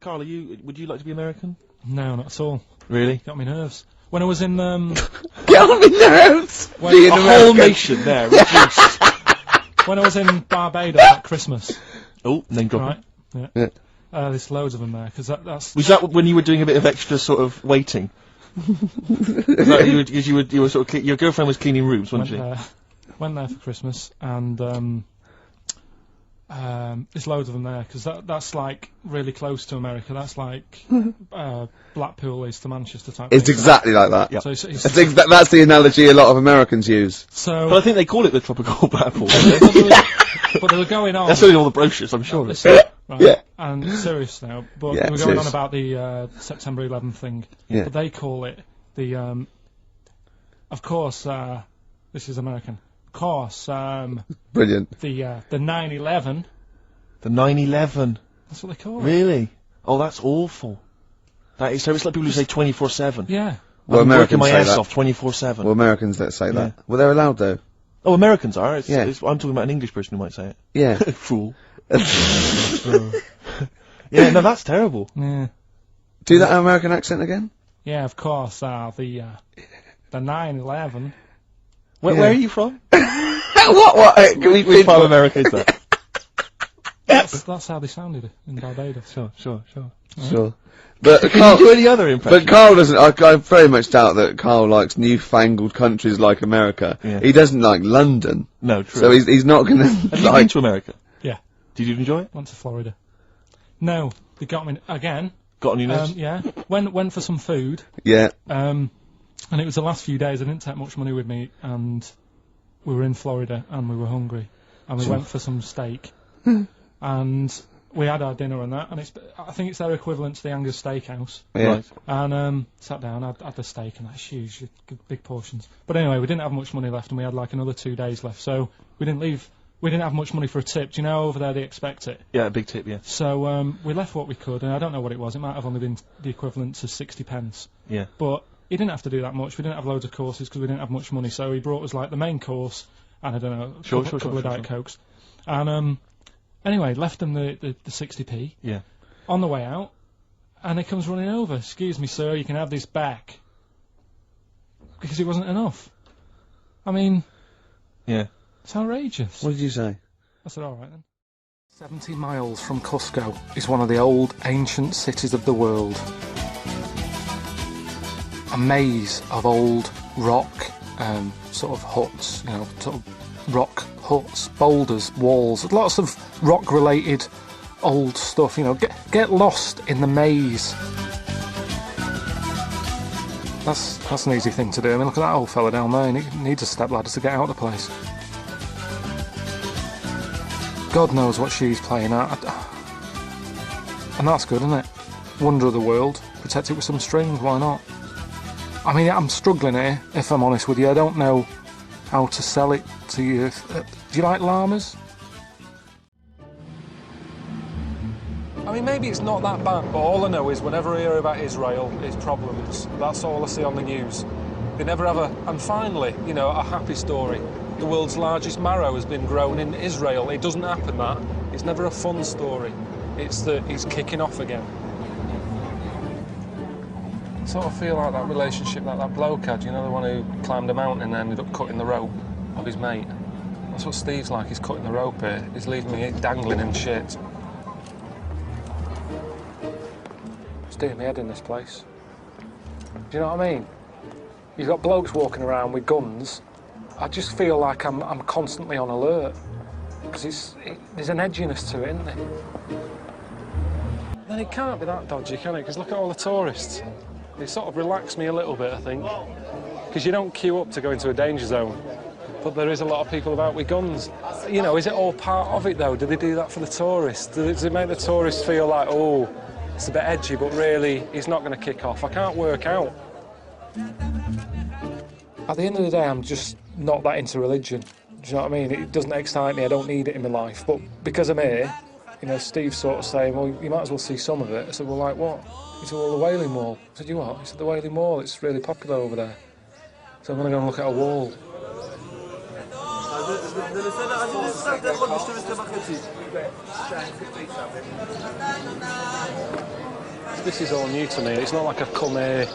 Carl, would you like to be American? No, not at all. Really? Got me nerves. When I was in Get on me nerves! A whole nation there, reduced. When I was in Barbados at Christmas. Oh, name dropping. Right. Yeah. There's loads of them there because that's. Was that when you were doing a bit of extra sort of waiting? you were sort of your girlfriend was cleaning rooms, wasn't she? Went there for Christmas and there's loads of them there because that's like really close to America. That's like Blackpool is to Manchester type. It's thing, exactly like that. Yep. So that's the analogy a lot of Americans use. So, but I think they call it the tropical Blackpool. But they were going on. That's only all the brochures, I'm sure. Right? Yeah. And serious now, but yeah, we were going on about the September 11th thing. Yeah. But they call it the. Of course, this is American. Of course, brilliant. The 9/11. The 9/11. That's what they call it. Really? Oh, that's awful. That is so. It's like people who say 24/7. Yeah. Well, I'm Americans working my say ass that. off 24/7. Well, Americans that say that. Well, they're allowed though. Oh, Americans are. Yeah. I'm talking about an English person who might say it. Yeah. Fool. Yeah, no, that's terrible. Yeah. Do that American accent again? Yeah, of course. The 9/11. Where are you from? What? Can we Which part of America is that? That's how they sounded in Barbados. Sure. Sure. But Can Carl, you do any other impression? but Carl doesn't. I very much doubt that Carl likes newfangled countries like America. Yeah. He doesn't like London. No, true. So he's not gonna. Have you been to America? Yeah. Did you enjoy it? Went to Florida. No, they got me again. Got on your nerves? Yeah. Went for some food. Yeah. And it was the last few days. I didn't take much money with me, and we were in Florida, and we were hungry, and we went for some steak, and we had our dinner and that, and I think it's their equivalent to the Angus Steakhouse. Yeah. Right. And sat down, had the steak, and that's huge, big portions. But anyway, we didn't have much money left, and we had like another 2 days left, so we didn't leave. We didn't have much money for a tip. Do you know over there they expect it? Yeah, a big tip, yeah. So we left what we could, and I don't know what it was. It might have only been the equivalent to 60 pence. Yeah. But he didn't have to do that much. We didn't have loads of courses because we didn't have much money. So he brought us like the main course and I don't know, a couple of Diet Cokes. And anyway, left him the 60p. Yeah. On the way out, and he comes running over. Excuse me, sir, you can have this back. Because it wasn't enough. I mean... Yeah. It's outrageous. What did you say? I said, all right then. 70 miles from Cusco is one of the old ancient cities of the world. A maze of old rock sort of huts, you know, sort of rock huts, boulders, walls, lots of rock related old stuff, you know, get lost in the maze. That's an easy thing to do. I mean, look at that old fella down there, he needs a stepladder to get out of the place. God knows what she's playing at. And that's good, isn't it? Wonder of the world. Protect it with some strings, why not? I mean, I'm struggling here, if I'm honest with you. I don't know how to sell it to you. Do you like llamas? I mean, maybe it's not that bad, but all I know is whenever I hear about Israel, it's problems. That's all I see on the news. They never have and finally, you know, a happy story. The world's largest marrow has been grown in Israel. It doesn't happen that. It's never a fun story. It's that he's kicking off again. I sort of feel like that relationship that bloke had, you know, the one who climbed a mountain and ended up cutting the rope of his mate. That's what Steve's like, he's cutting the rope here. He's leaving me dangling in shit. Steering my head in this place. Do you know what I mean? You've got blokes walking around with guns. I just feel like I'm constantly on alert because there's an edginess to it, isn't there? Then it can't be that dodgy, can it? Because look at all the tourists. They sort of relax me a little bit, I think, because you don't queue up to go into a danger zone, but there is a lot of people about with guns. You know, is it all part of it though? Do they do that for the tourists? Does it make the tourists feel like, oh, it's a bit edgy, but really he's not going to kick off? I can't work out. At the end of the day, I'm just not that into religion. Do you know what I mean? It doesn't excite me, I don't need it in my life. But because I'm here, you know, Steve's sort of saying, well, you might as well see some of it. I said, well, like what? He said, well, the Wailing Wall. I said, you what? He said, the Wailing Wall, it's really popular over there. So I'm going to go and look at a wall. this is all new to me. It's not like I've come here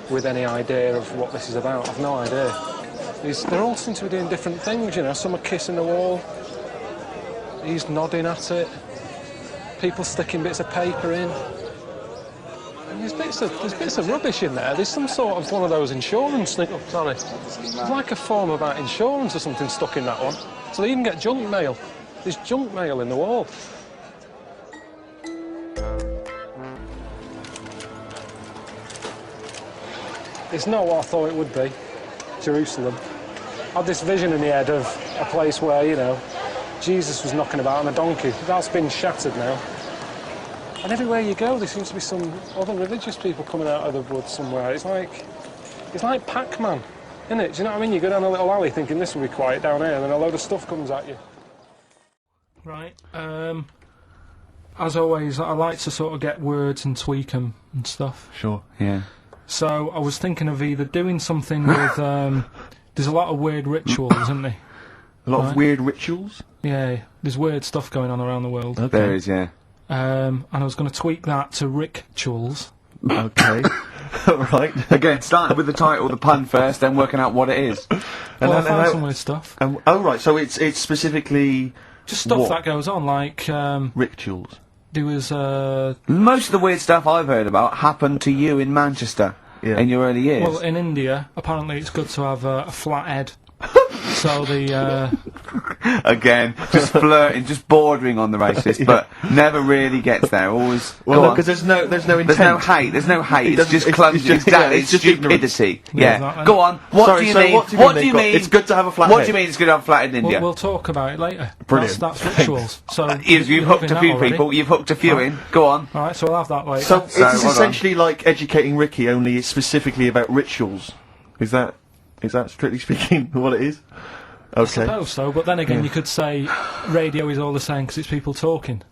with any idea of what this is about. I've no idea. They're all seem to be doing different things, you know. Some are kissing the wall. He's nodding at it. People sticking bits of paper in. And there's bits of rubbish in there. There's some sort of one of those insurance things. Oh, sorry. There's like a form about insurance or something stuck in that one. So they even get junk mail. There's junk mail in the wall. It's not what I thought it would be. Jerusalem. I had this vision in the head of a place where, you know, Jesus was knocking about on a donkey. That's been shattered now. And everywhere you go, there seems to be some other religious people coming out of the woods somewhere. It's like Pac-Man, isn't it? Do you know what I mean? You go down a little alley thinking this will be quiet down here, and then a load of stuff comes at you. Right. As always, I like to sort of get words and tweak them and stuff. Sure. Yeah. So I was thinking of either doing something with. There's a lot of weird rituals, isn't there? A lot of weird rituals? Yeah, there's weird stuff going on around the world. Okay. There is, yeah. And I was going to tweak that to rituals. Okay. Right. Again, starting with the title, the pun first, then working out what it is. And I found some weird stuff. Oh, right, so it's specifically... Just stuff that goes on, like... rituals. There was, Most of the weird stuff I've heard about happened to you in Manchester in your early years. Well, in India, apparently it's good to have a flat head. So the, Again, just flirting, just bordering on the racist, but never really gets there, always... Well, because there's no intent. There's no hate, it's just clumsy, it's just stupidity. Yeah, exactly. Go on, what do you mean? What do you mean? It's good to have a flat head. What do you mean it's good to have a flat head in India? We'll talk about it later. Brilliant. That's rituals. So you've hooked a few people, you've hooked a few in, go on. Alright, so we'll have that later. So it's essentially like Educating Ricky, only it's specifically about rituals. Is that strictly speaking what it is? Okay. I suppose so, but then again you could say radio is all the same because it's people talking.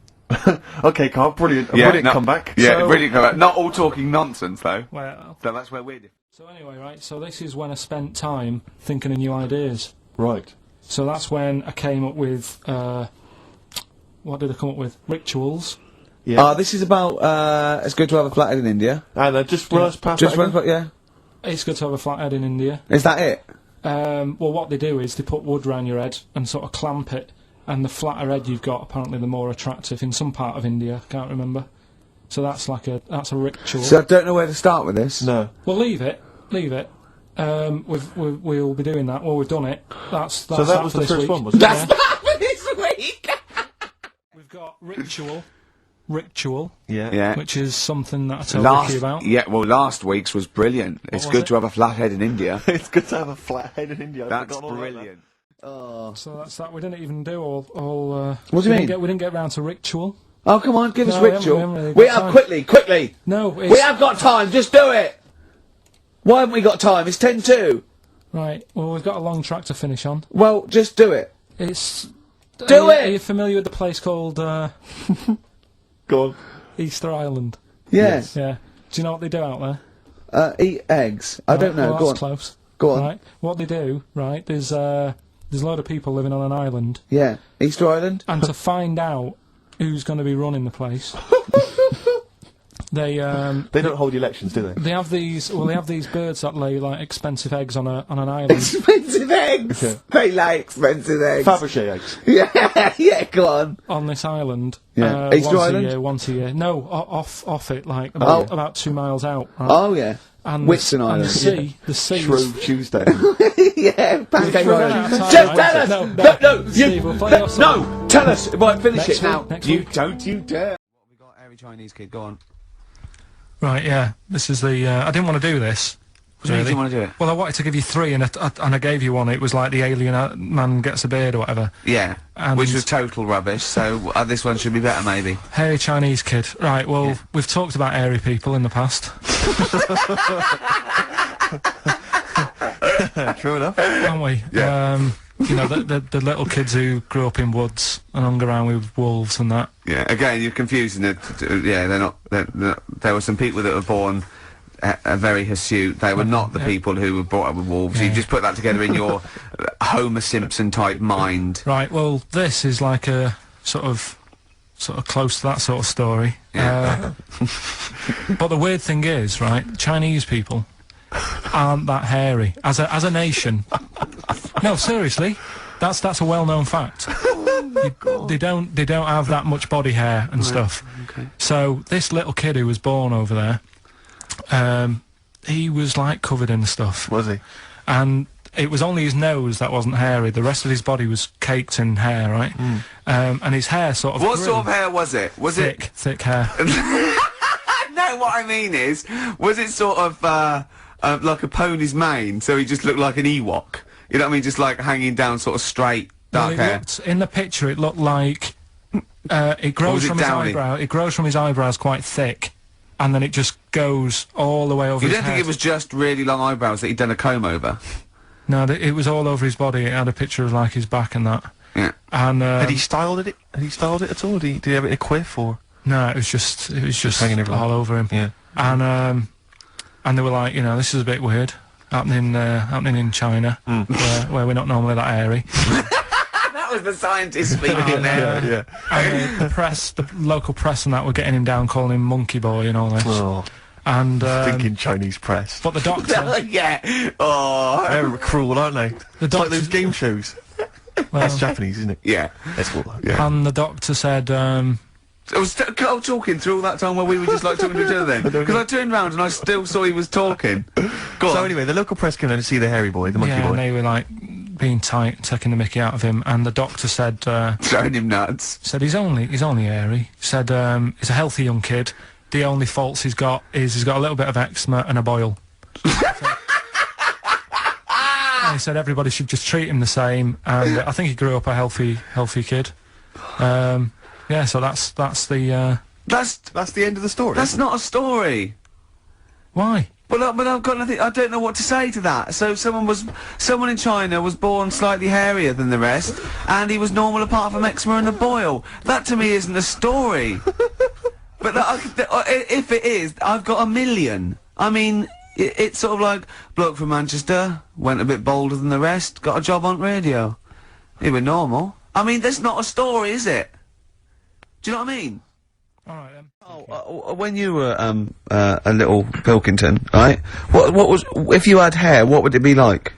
Okay, Carl, brilliant. Brilliant comeback. Yeah, so, brilliant comeback. Not all talking nonsense, though. Well... So that's where we're different. So anyway, right, so this is when I spent time thinking of new ideas. Right. So that's when I came up with, what did I come up with? Rituals. Yeah. This is about, it's good to have a flathead in India. And just run us past that. Yeah. It's good to have a flathead in India. Is that it? Well, what they do is they put wood round your head and sort of clamp it, and the flatter head you've got, apparently the more attractive in some part of India, can't remember. So that's like that's a ritual. So I don't know where to start with this. No. Well, leave it. We'll be doing that. Well, we've done it. That's so that was the first one, was it? That's that for this week! We've got ritual, yeah, which is something that I told Ricky about. Yeah, well, last week's was brilliant. It's good to have a flat head in India. It's good to have a flat head in India. That's brilliant. So that's that. We didn't even do all. What do you mean? We didn't get round to ritual. Oh, come on, give us ritual. We have quickly. No, we have got time. Just do it. Why haven't we got time? It's 10:02. Right. Well, we've got a long track to finish on. Well, just do it. Are you familiar with the place called? Go on. Easter Island. Yes. Yeah. Do you know what they do out there? Eat eggs. I don't know. Well, Go that's on. Close. Go on. Right. What they do, right? There's a load of people living on an island. Yeah. Easter Island. And to find out who's going to be running the place, they don't hold elections, do they? They have these. Well, they have these birds that lay like expensive eggs on an island. Expensive eggs. Yeah. They lay expensive eggs. Fabergé eggs. Yeah. Go on. On this island. Yeah. Easter Island. Once a year. No, off it, like about 2 miles out. Right? Oh yeah. And Whitsun Island. And the sea. Shrove Tuesday. Yeah. Pancake Island. Just tell us. No. Steve, we'll play no. Tell us. Right. Finish it now. Next week. Don't you dare. What we got? Every Chinese kid. Go on. Right, yeah. This is the... I didn't want to do this. What do you mean you didn't want to do it? Well, I wanted to give you 3, and I gave you one. It was like the alien man gets a beard or whatever. Yeah, which was total rubbish, so this one should be better, maybe. Hairy Chinese kid. Right, well, we've talked about hairy people in the past. True enough. Haven't we? Yeah. You know, the little kids who grew up in woods and hung around with wolves and that. Yeah, again, you're confusing it. Yeah, they're not... There were some people that were born... very hirsute. They were not the people who were brought up with wolves. You just put that together in your Homer Simpson type mind. Right. Well, this is like a sort of close to that sort of story. Yeah. But the weird thing is, right, Chinese people aren't that hairy. As a nation. No, seriously. That's a well-known fact. They don't have that much body hair and stuff. Okay. So this little kid who was born over there, he was like covered in stuff. Was he? And it was only his nose that wasn't hairy. The rest of his body was caked in hair, right? And his hair sort of What grew. sort of hair was it? Was it... Thick hair. No, what I mean is, was it sort of, like a pony's mane, so he just looked like an Ewok? You know what I mean? Just like hanging down sort of straight, dark hair. In the picture, it looked like it grows from his eyebrow. It grows from his eyebrows quite thick, and then it just goes all the way over. You his don't head. think it was just really long eyebrows that he'd done a comb over? No, it was all over his body. It had a picture of like his back and that. Yeah. And Had he styled it? Had he styled it at all? Did he have it in a quiff or? no, it was just hanging everywhere. all over him. Yeah. And they were like, this is a bit weird. Happening in China, where we're not normally that airy. That was the scientist speaking there. Yeah. And the local press and that were getting him down, calling him monkey boy and all this. Oh, And thinking Chinese press. but the doctor, Yeah. Oh. They're cruel, aren't they? It's like those game shows. That's Japanese, isn't it? Yeah. That's cool. Yeah. and the doctor said, I was talking through all that time while we were just like talking to each other then. Because I turned round and I still saw he was talking. Go on. So anyway, the local press came in to see the hairy boy, the monkey yeah, boy. and they were like being tight, taking the mickey out of him. And the doctor said, Throwing him nuts. he's only airy. Said he's a healthy young kid. The only faults he's got is he's got a little bit of eczema and a boil. And he said everybody should just treat him the same. And I think he grew up a healthy kid. Yeah, so that's the That's the end of the story. That's not a story. why. But I've got nothing. I don't know what to say to that. So someone in China was born slightly hairier than the rest, and he was normal apart from eczema and a boil. That to me isn't a story. But if it is, I've got a million. I mean, it's sort of like bloke from Manchester went a bit bolder than the rest, got a job on radio. He was normal. I mean, that's not a story, is it? Do you know what I mean? All right then. When you were a little Pilkington, right? What was if you had hair? What would it be like?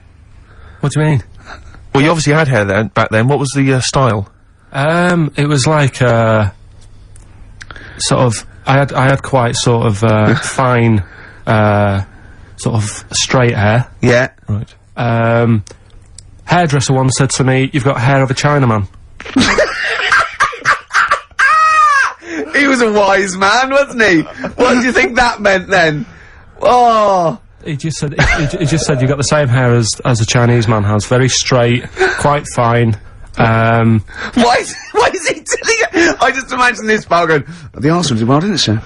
What do you mean? Well, you obviously had hair then, back then. What was the style? It was like sort of. I had quite sort of fine, sort of straight hair. Yeah. Right. Hairdresser once said to me, "You've got hair of a Chinaman." He was a wise man, wasn't he? What do you think that meant then? Oh. He just said you got the same hair as a Chinese man has. Very straight, quite fine. Why is he telling it? I just imagine this pal going, the Arsenal did well, didn't it, sir?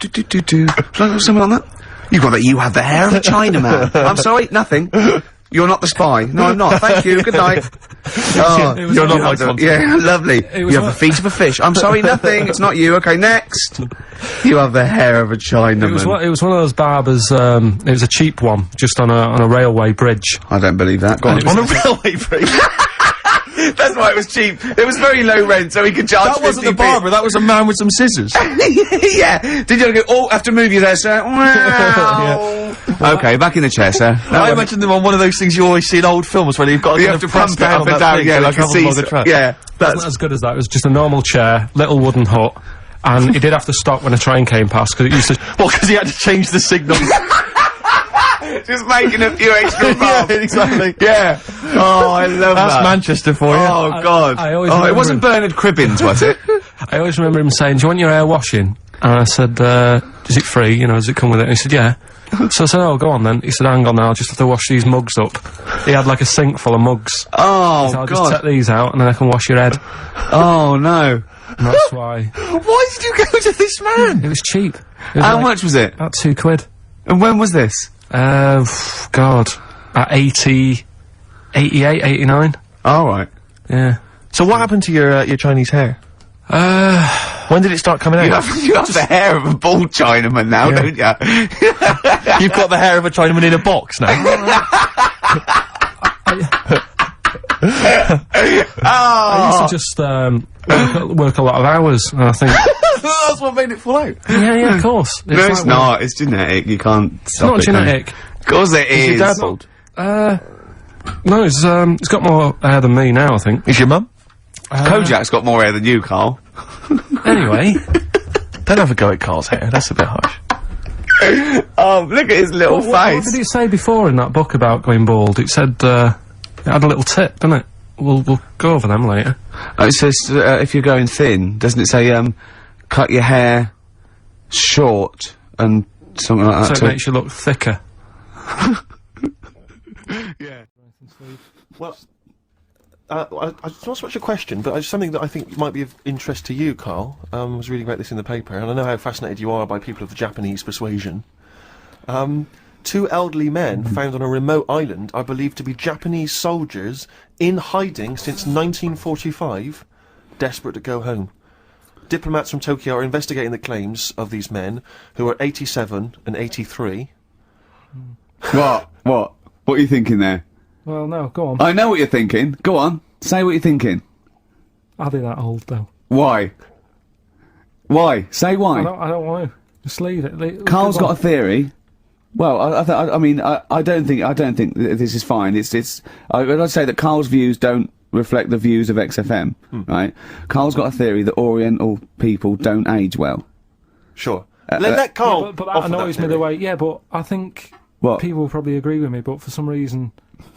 Should I have something on that? You got that you have the hair of a Chinaman. I'm sorry, nothing. You're not the spy. No, I'm not. Thank you. Good night. Oh, You're not my sponsor. yeah, lovely. You have the feet of a fish. I'm sorry, nothing. It's not you. Okay, next. You have the hair of a Chinaman. It was one of those barbers. It was a cheap one, just on a railway bridge. I don't believe that. Go on. On a railway bridge. That's why it was cheap. It was very low rent, so he could charge. That wasn't the 50p. barber. That was a man with some scissors. Yeah. Did you go? Oh, have to move you there, sir. Wow. Okay, back in the chair, sir. I imagine them on one of those things you always see in old films where you've got to You kind have of to pump press it up on and that down, thing yeah, so it like a travels along the seesaw. track. Yeah. Wasn't as good as that. It was just a normal chair, little wooden hut, and he did have to stop when a train came past because it used to. Well, because he had to change the signal. Just making a few extra Yeah, bucks. exactly. Yeah. Oh, I love That's that. Manchester for you. Oh, God. I always Oh, it remember wasn't him. Bernard Cribbins, was it? I always remember him saying, "Do you want your hair washing?" And I said, "Is it free? You know, does it come with it?" And he said, "Yeah." So I said, "Oh, go on then." He said, "Hang on now, I'll just have to wash these mugs up." He had like a sink full of mugs. Oh, So I'll just God. take these out and then I can wash your head. Oh, no. And that's why. Why did you go to this man? It was cheap. It was How like much was it? About £2. And when was this? God. At 88, 89. All right. Yeah. So what happened to your Chinese hair? When did it start coming out? You have the hair of a bald Chinaman now, don't you? You've got the hair of a Chinaman in a box now. I used to just work a lot of hours, and I think... That's what made it fall out. Yeah, of course. No, it's not. It's genetic. You can't stop It's not genetic. Of course it is. Is your dad bald? No, he's got more hair than me now, I think. Is your mum? Kojak's got more hair than you, Carl. Anyway. Don't have a go at Carl's hair, that's a bit harsh. Oh, look at his little face. What did it say before in that book about going bald? It said, it had a little tip, didn't it? We'll go over them later. It says, if you're going thin, doesn't it say, cut your hair short and something like that? So it makes you look thicker. Yeah. Well, it's not so much a question, but something that I think might be of interest to you, Carl. I was reading about this in the paper, and I know how fascinated you are by people of the Japanese persuasion. 2 elderly men found on a remote island are believed to be Japanese soldiers in hiding since 1945, desperate to go home. Diplomats from Tokyo are investigating the claims of these men, who are 87 and 83. What? What are you thinking there? Well, no, go on. I know what you're thinking. Go on. Say what you're thinking. Are they that old, though? Why? Why? Say why. I don't want to. Just leave it. Carl's got a theory. Well, I mean, I don't think this is fine. I'd say that Carl's views don't reflect the views of XFM, right? Carl's got a theory that Oriental people don't age well. Sure. Let Carl. Yeah, but that annoys me the way. Yeah, but I think What? people will probably agree with me. But for some reason,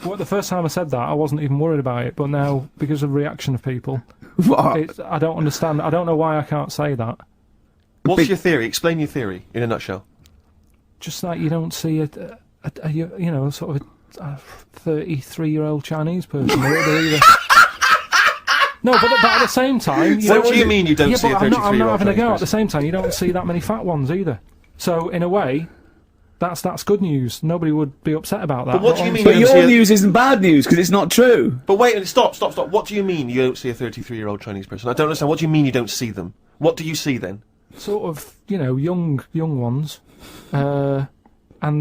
the first time I said that, I wasn't even worried about it. But now, because of the reaction of people, What? I don't understand. I don't know why I can't say that. What's your theory? Explain your theory in a nutshell. Just like you don't see a sort of a 33-year-old Chinese person. They're either... No, but at the same time... What do you mean you don't see a 33-year-old I'm not having a go. Chinese At the same time, you don't see that many fat ones either. So, in a way, that's good news. Nobody would be upset about that. But what do you mean But you don't your see news isn't bad news, because it's not true. But wait, stop. What do you mean you don't see a 33-year-old Chinese person? I don't understand. What do you mean you don't see them? What do you see then? Sort of, young ones. And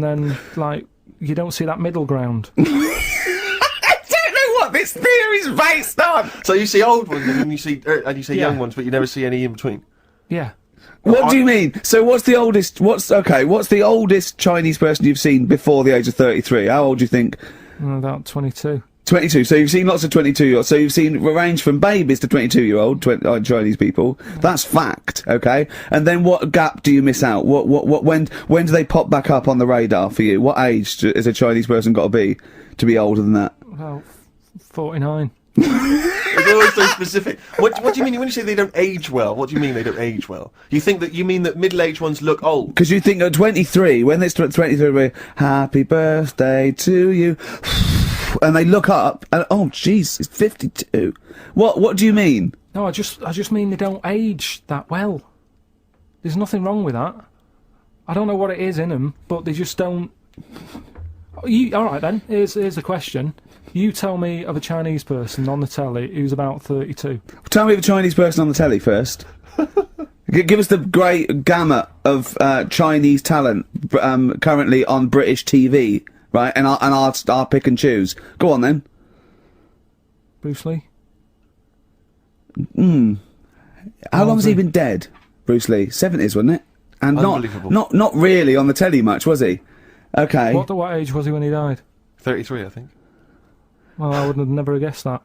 then, like, you don't see that middle ground. I don't know what this theory's based on. So you see old ones and then you see Yeah. young ones, but you never see any in between. Yeah. What do you mean? So what's the oldest Chinese person you've seen before the age of 33? How old do you think? About 22. 22. So you've seen lots of 22-year-olds. So you've seen a range from babies to 22-year-old Chinese people. That's fact, okay? And then what gap do you miss out? When do they pop back up on the radar for you? What age is a Chinese person got to be older than that? About 49. It's always so specific. What do you mean when you say they don't age well? What do you mean they don't age well? You mean that middle-aged ones look old? Because you think at 23, when it's 23, happy birthday to you, and they look up, and oh jeez, it's 52. What do you mean? No, I just mean they don't age that well. There's nothing wrong with that. I don't know what it is in them, but they just don't... Alright then, here's a question. You tell me of a Chinese person on the telly who's about 32. Tell me of a Chinese person on the telly first. Give us the great gamut of Chinese talent currently on British TV, right? And I'll pick and choose. Go on then. Bruce Lee? How long has he been dead, Bruce Lee? 70s, wasn't it? And not really on the telly much, was he? Okay. What age was he when he died? 33, I think. Well, I would have never guessed that.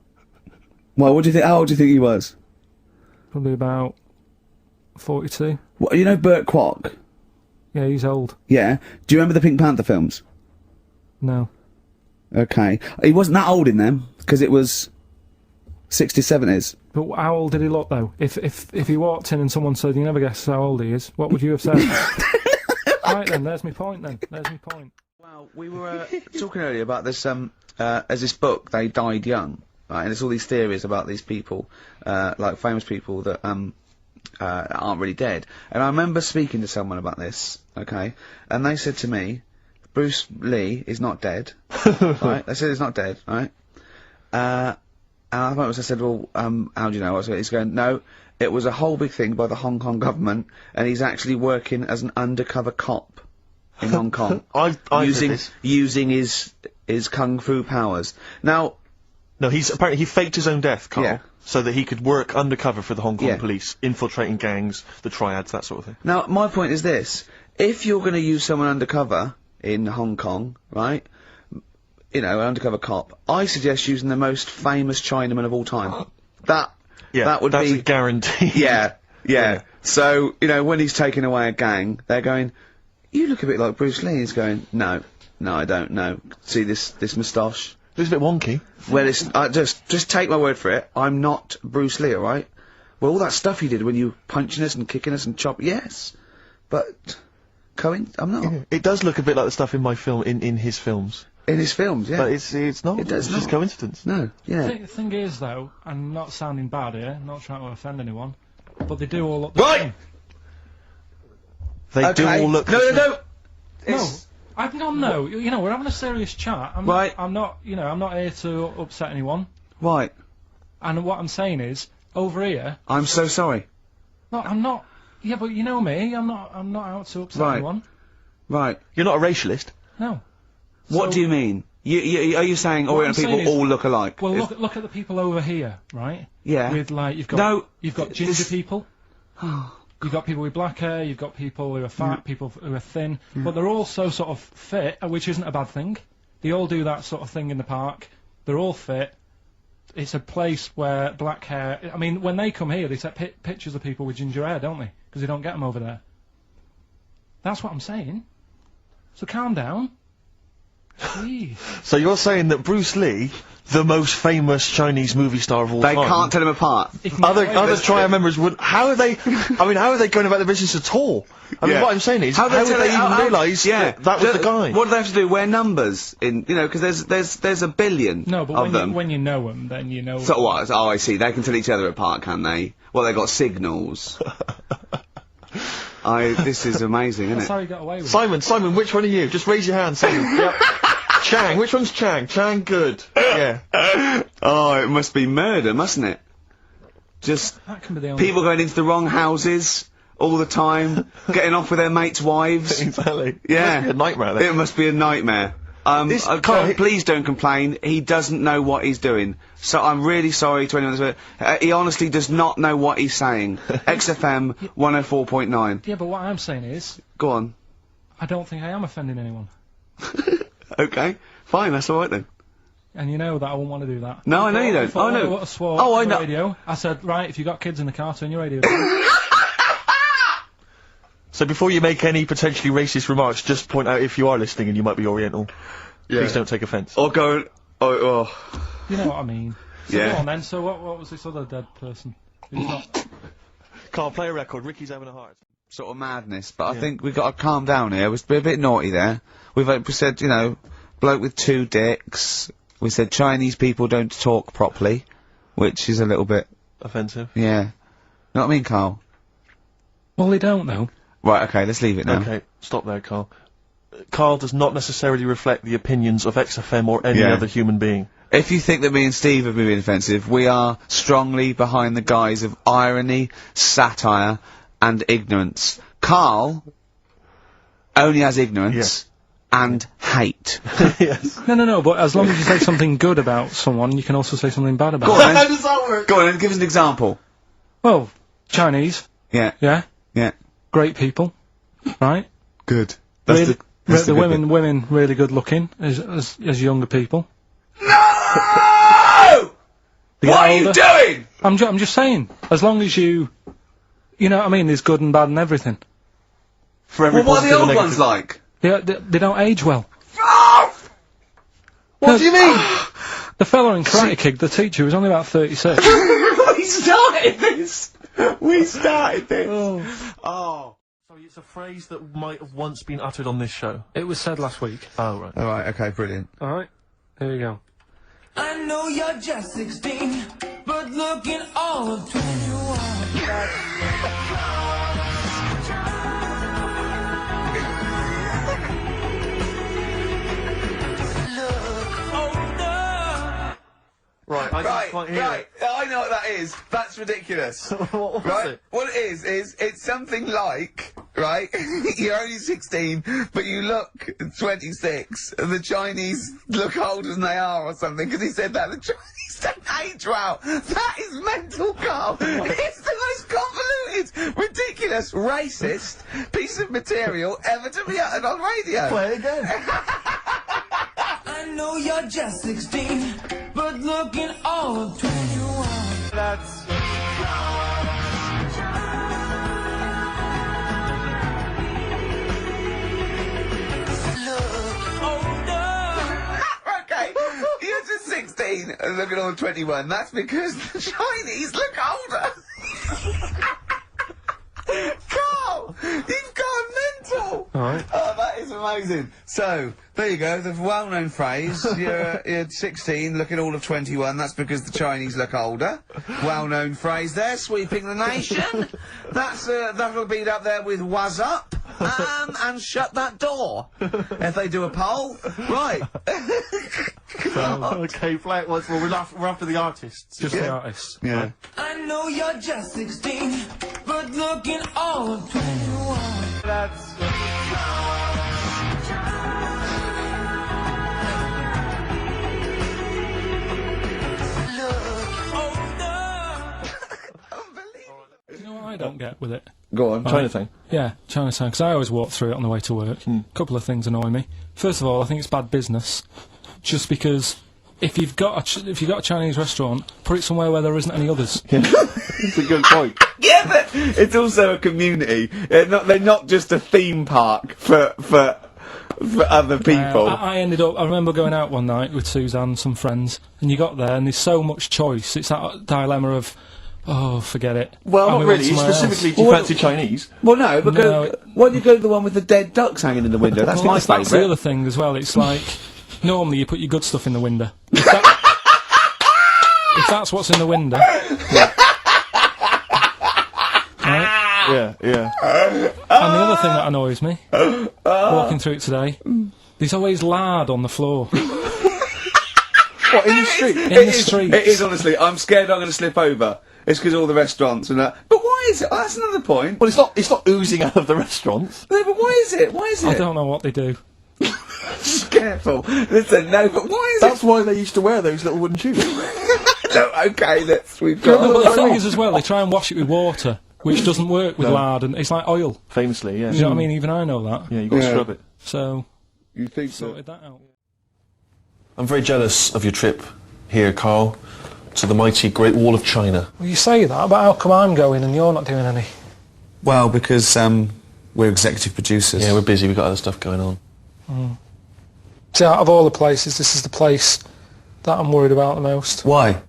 Well, what do you think? How old do you think he was? Probably about 42. What, you know Burt Kwok? Yeah, he's old. Yeah. Do you remember the Pink Panther films? No. Okay. He wasn't that old in them, because it was 60s, 70s. But how old did he look, though? If he walked in and someone said, you never guess how old he is, what would you have said? Right then, there's my point then. Well, we were talking earlier about this, as this book, They Died Young, right? And there's all these theories about these people, like famous people that, aren't really dead. And I remember speaking to someone about this, okay? And they said to me, Bruce Lee is not dead, right? They said he's not dead, right? And I said, well, how do you know? He's going, no, it was a whole big thing by the Hong Kong government, and he's actually working as an undercover cop in Hong Kong. I've using his kung fu powers. Now, No, apparently he faked his own death, Carl, Yeah. so that he could work undercover for the Hong Kong Yeah. police, infiltrating gangs, the triads, that sort of thing. Now, my point is this. If you're going to use someone undercover in Hong Kong, right, you know, an undercover cop, I suggest using the most famous Chinaman of all time. That would that's be... a guarantee. Yeah. So, you know, when he's taking away a gang, they're going, you look a bit like Bruce Lee. He's going, no, I don't know. See this moustache? It's a bit wonky. Well, it's, just take my word for it, I'm not Bruce Lee, alright? Well, all that stuff you did when you punching us and kicking us and yes. But, I'm not. It does look a bit like the stuff in my film, in his films. In his films, yeah. But it's not. It does it's just not. coincidence. No, yeah. The thing is, though, I'm not sounding bad here, not trying to offend anyone, but they do all look the Right! same. They do all look... No! No, I don't know. You know, we're having a serious chat. Right. I'm not here to upset anyone. Right. And what I'm saying is, over here... I'm so sorry. No, I'm not... Yeah, but you know me, I'm not out to upset Right. anyone. Right. You're not a racialist? No. What So- do you mean? Are you saying What I'm Orient people saying is- all look alike? Well, look at the people over here, right? Yeah. With, like, you've got No, ginger this- people. You've got people with black hair, you've got people who are fat, people who are thin, but they're all so sort of fit, which isn't a bad thing. They all do that sort of thing in the park. They're all fit. It's a place where black hair... I mean, when they come here, they take pictures of people with ginger hair, don't they? Because they don't get them over there. That's what I'm saying. So calm down. Jeez. So you're saying that Bruce Lee, the most famous Chinese movie star of all They time... can't tell him apart. Other triad members would... How are they... I mean, how are they going about the business at all? I mean, Yeah. what I'm saying is, how would tell they it- even realise that was the guy? What do they have to do? Wear numbers in, you know, because there's a billion No, but of them. when you know them, then you know... So what? Oh, I see. They can tell each other apart, can they? Well, they got signals. This is amazing, isn't That's it? how he got away with it. Simon, which one are you? Just raise your hand, Simon. Yep. Chang, which one's Chang? Chang, good. Yeah. Oh, it must be murder, mustn't it? Just That can be the only... people going into the wrong houses all the time, getting off with their mates' wives. Exactly. Yeah. It must be a nightmare, then. It must be a nightmare. Please don't complain. He doesn't know what he's doing. So I'm really sorry to anyone that's... he honestly does not know what he's saying. XFM 104.9. Yeah, but what I'm saying is, Go on. I don't think I am offending anyone. Okay. Fine, that's alright then. And you know that I wouldn't want to do that. No, I know you don't. Before Oh, no. I would have swore Oh, I on the know. radio, I said, right, if you got kids in the car, turn your radio down. So before you make any potentially racist remarks, just point out if you are listening and you might be Oriental. Yeah. Please don't take offence. Or go... Oh. You know what I mean. So Yeah. go on then, so what was this other dead person? Who's not... Can't play a record, Ricky's having a heart. Sort of madness, but I think we've got to calm down here. We're a bit naughty there. We said, you know, bloke with two dicks. We said Chinese people don't talk properly, which is a little bit... Offensive. Yeah. Know what I mean, Carl? Well, they don't, though. Right, okay, let's leave it now. Okay, stop there, Carl. Carl does not necessarily reflect the opinions of XFM or any Yeah. other human being. If you think that me and Steve have been offensive, we are strongly behind the guise of irony, satire, and ignorance. Carl only has ignorance and hate. Yes. No, but as long as you say something good about someone, you can also say something bad about Go them. on, then. does that work? Go on, then, give us an example. Well, Chinese, Yeah, yeah? yeah. Great people, right? Good. Really, that's the good bit. women really good looking as younger people. No! They What get are you older. doing? I'm just saying, as long as you know what I mean, there's good and bad and everything. For every Well, what are the positive old and ones negative. like? They don't age well. What do you mean? The fella in Karate Kid, the teacher, was only about 36. We started this! We started this! Oh. Sorry, it's a phrase that might have once been uttered on this show. It was said last week. Oh, right. Alright, okay, brilliant. Alright, here you go. I know you're just 16, but looking all of 21. Right, I didn't quite hear it. I know what that is. That's ridiculous. What was Right? it? What it is it's something like, right? You're only 16, but you look 26, and the Chinese look older than they are or something, because he said that, the Chinese Stone Age wow. That is mental, Carl. It's the most convoluted, ridiculous, racist piece of material ever to be uttered on radio. Play it again. I know you're just 16, but looking all of 21. That's... Okay, you're just 16 and looking all 21. That's because the Chinese look older. Carl, you've gone mental. Alright. Oh, that is amazing. So, there you go, the well-known phrase, you're 16, looking all of 21, that's because the Chinese look older. Well-known phrase there, sweeping the nation. That'll be up there with "was up," and "shut that door," if they do a poll. Right. Okay, play it once more. We're after the artists. Just the artists. Yeah. I know you're just 16, but looking all of 21. That's... You know what I don't get with it? Go on. Chinatown. Yeah, Chinatown, because I always walk through it on the way to work. A couple of things annoy me. First of all, I think it's bad business, just because if you've got a Chinese restaurant, put it somewhere where there isn't any others. That's a good point. Yeah, but it's also a community. They're not just a theme park for other people. I remember going out one night with Suzanne and some friends, and you got there and there's so much choice. It's that dilemma of, oh, forget it. Well, And not we went really. somewhere Specifically, else. do you fancy Chinese? Well, no, but No, why don't you go to the one with the dead ducks hanging in the window? That's my That's the favourite. other thing as well. It's like, normally you put your good stuff in the window. If that's what's in the window. Right? Yeah. And the other thing that annoys me, walking through it today, there's always lard on the floor. What, in the street? In the streets. It is, honestly. I'm scared I'm going to slip over. It's because all the restaurants and that. But why is it? Oh, that's another point. Well, it's not oozing out of the restaurants. No, but why is it? Why is it? I don't know what they do. Careful. Listen, no, but why is That's why they used to wear those little wooden shoes. it? No, okay, we've No, got... but the thing is as well, they try and wash it with water, which doesn't work with lard, and it's like oil. Famously, yeah. You know what I mean? Even I know that. Yeah, you've got to Yeah. scrub it. So, You think so? sorted that out. I'm very jealous of your trip here, Carl, to the mighty Great Wall of China. Well, you say that, but how come I'm going and you're not doing any? Well, because we're executive producers. Yeah, we're busy. We've got other stuff going on. See, out of all the places, this is the place that I'm worried about the most. Why?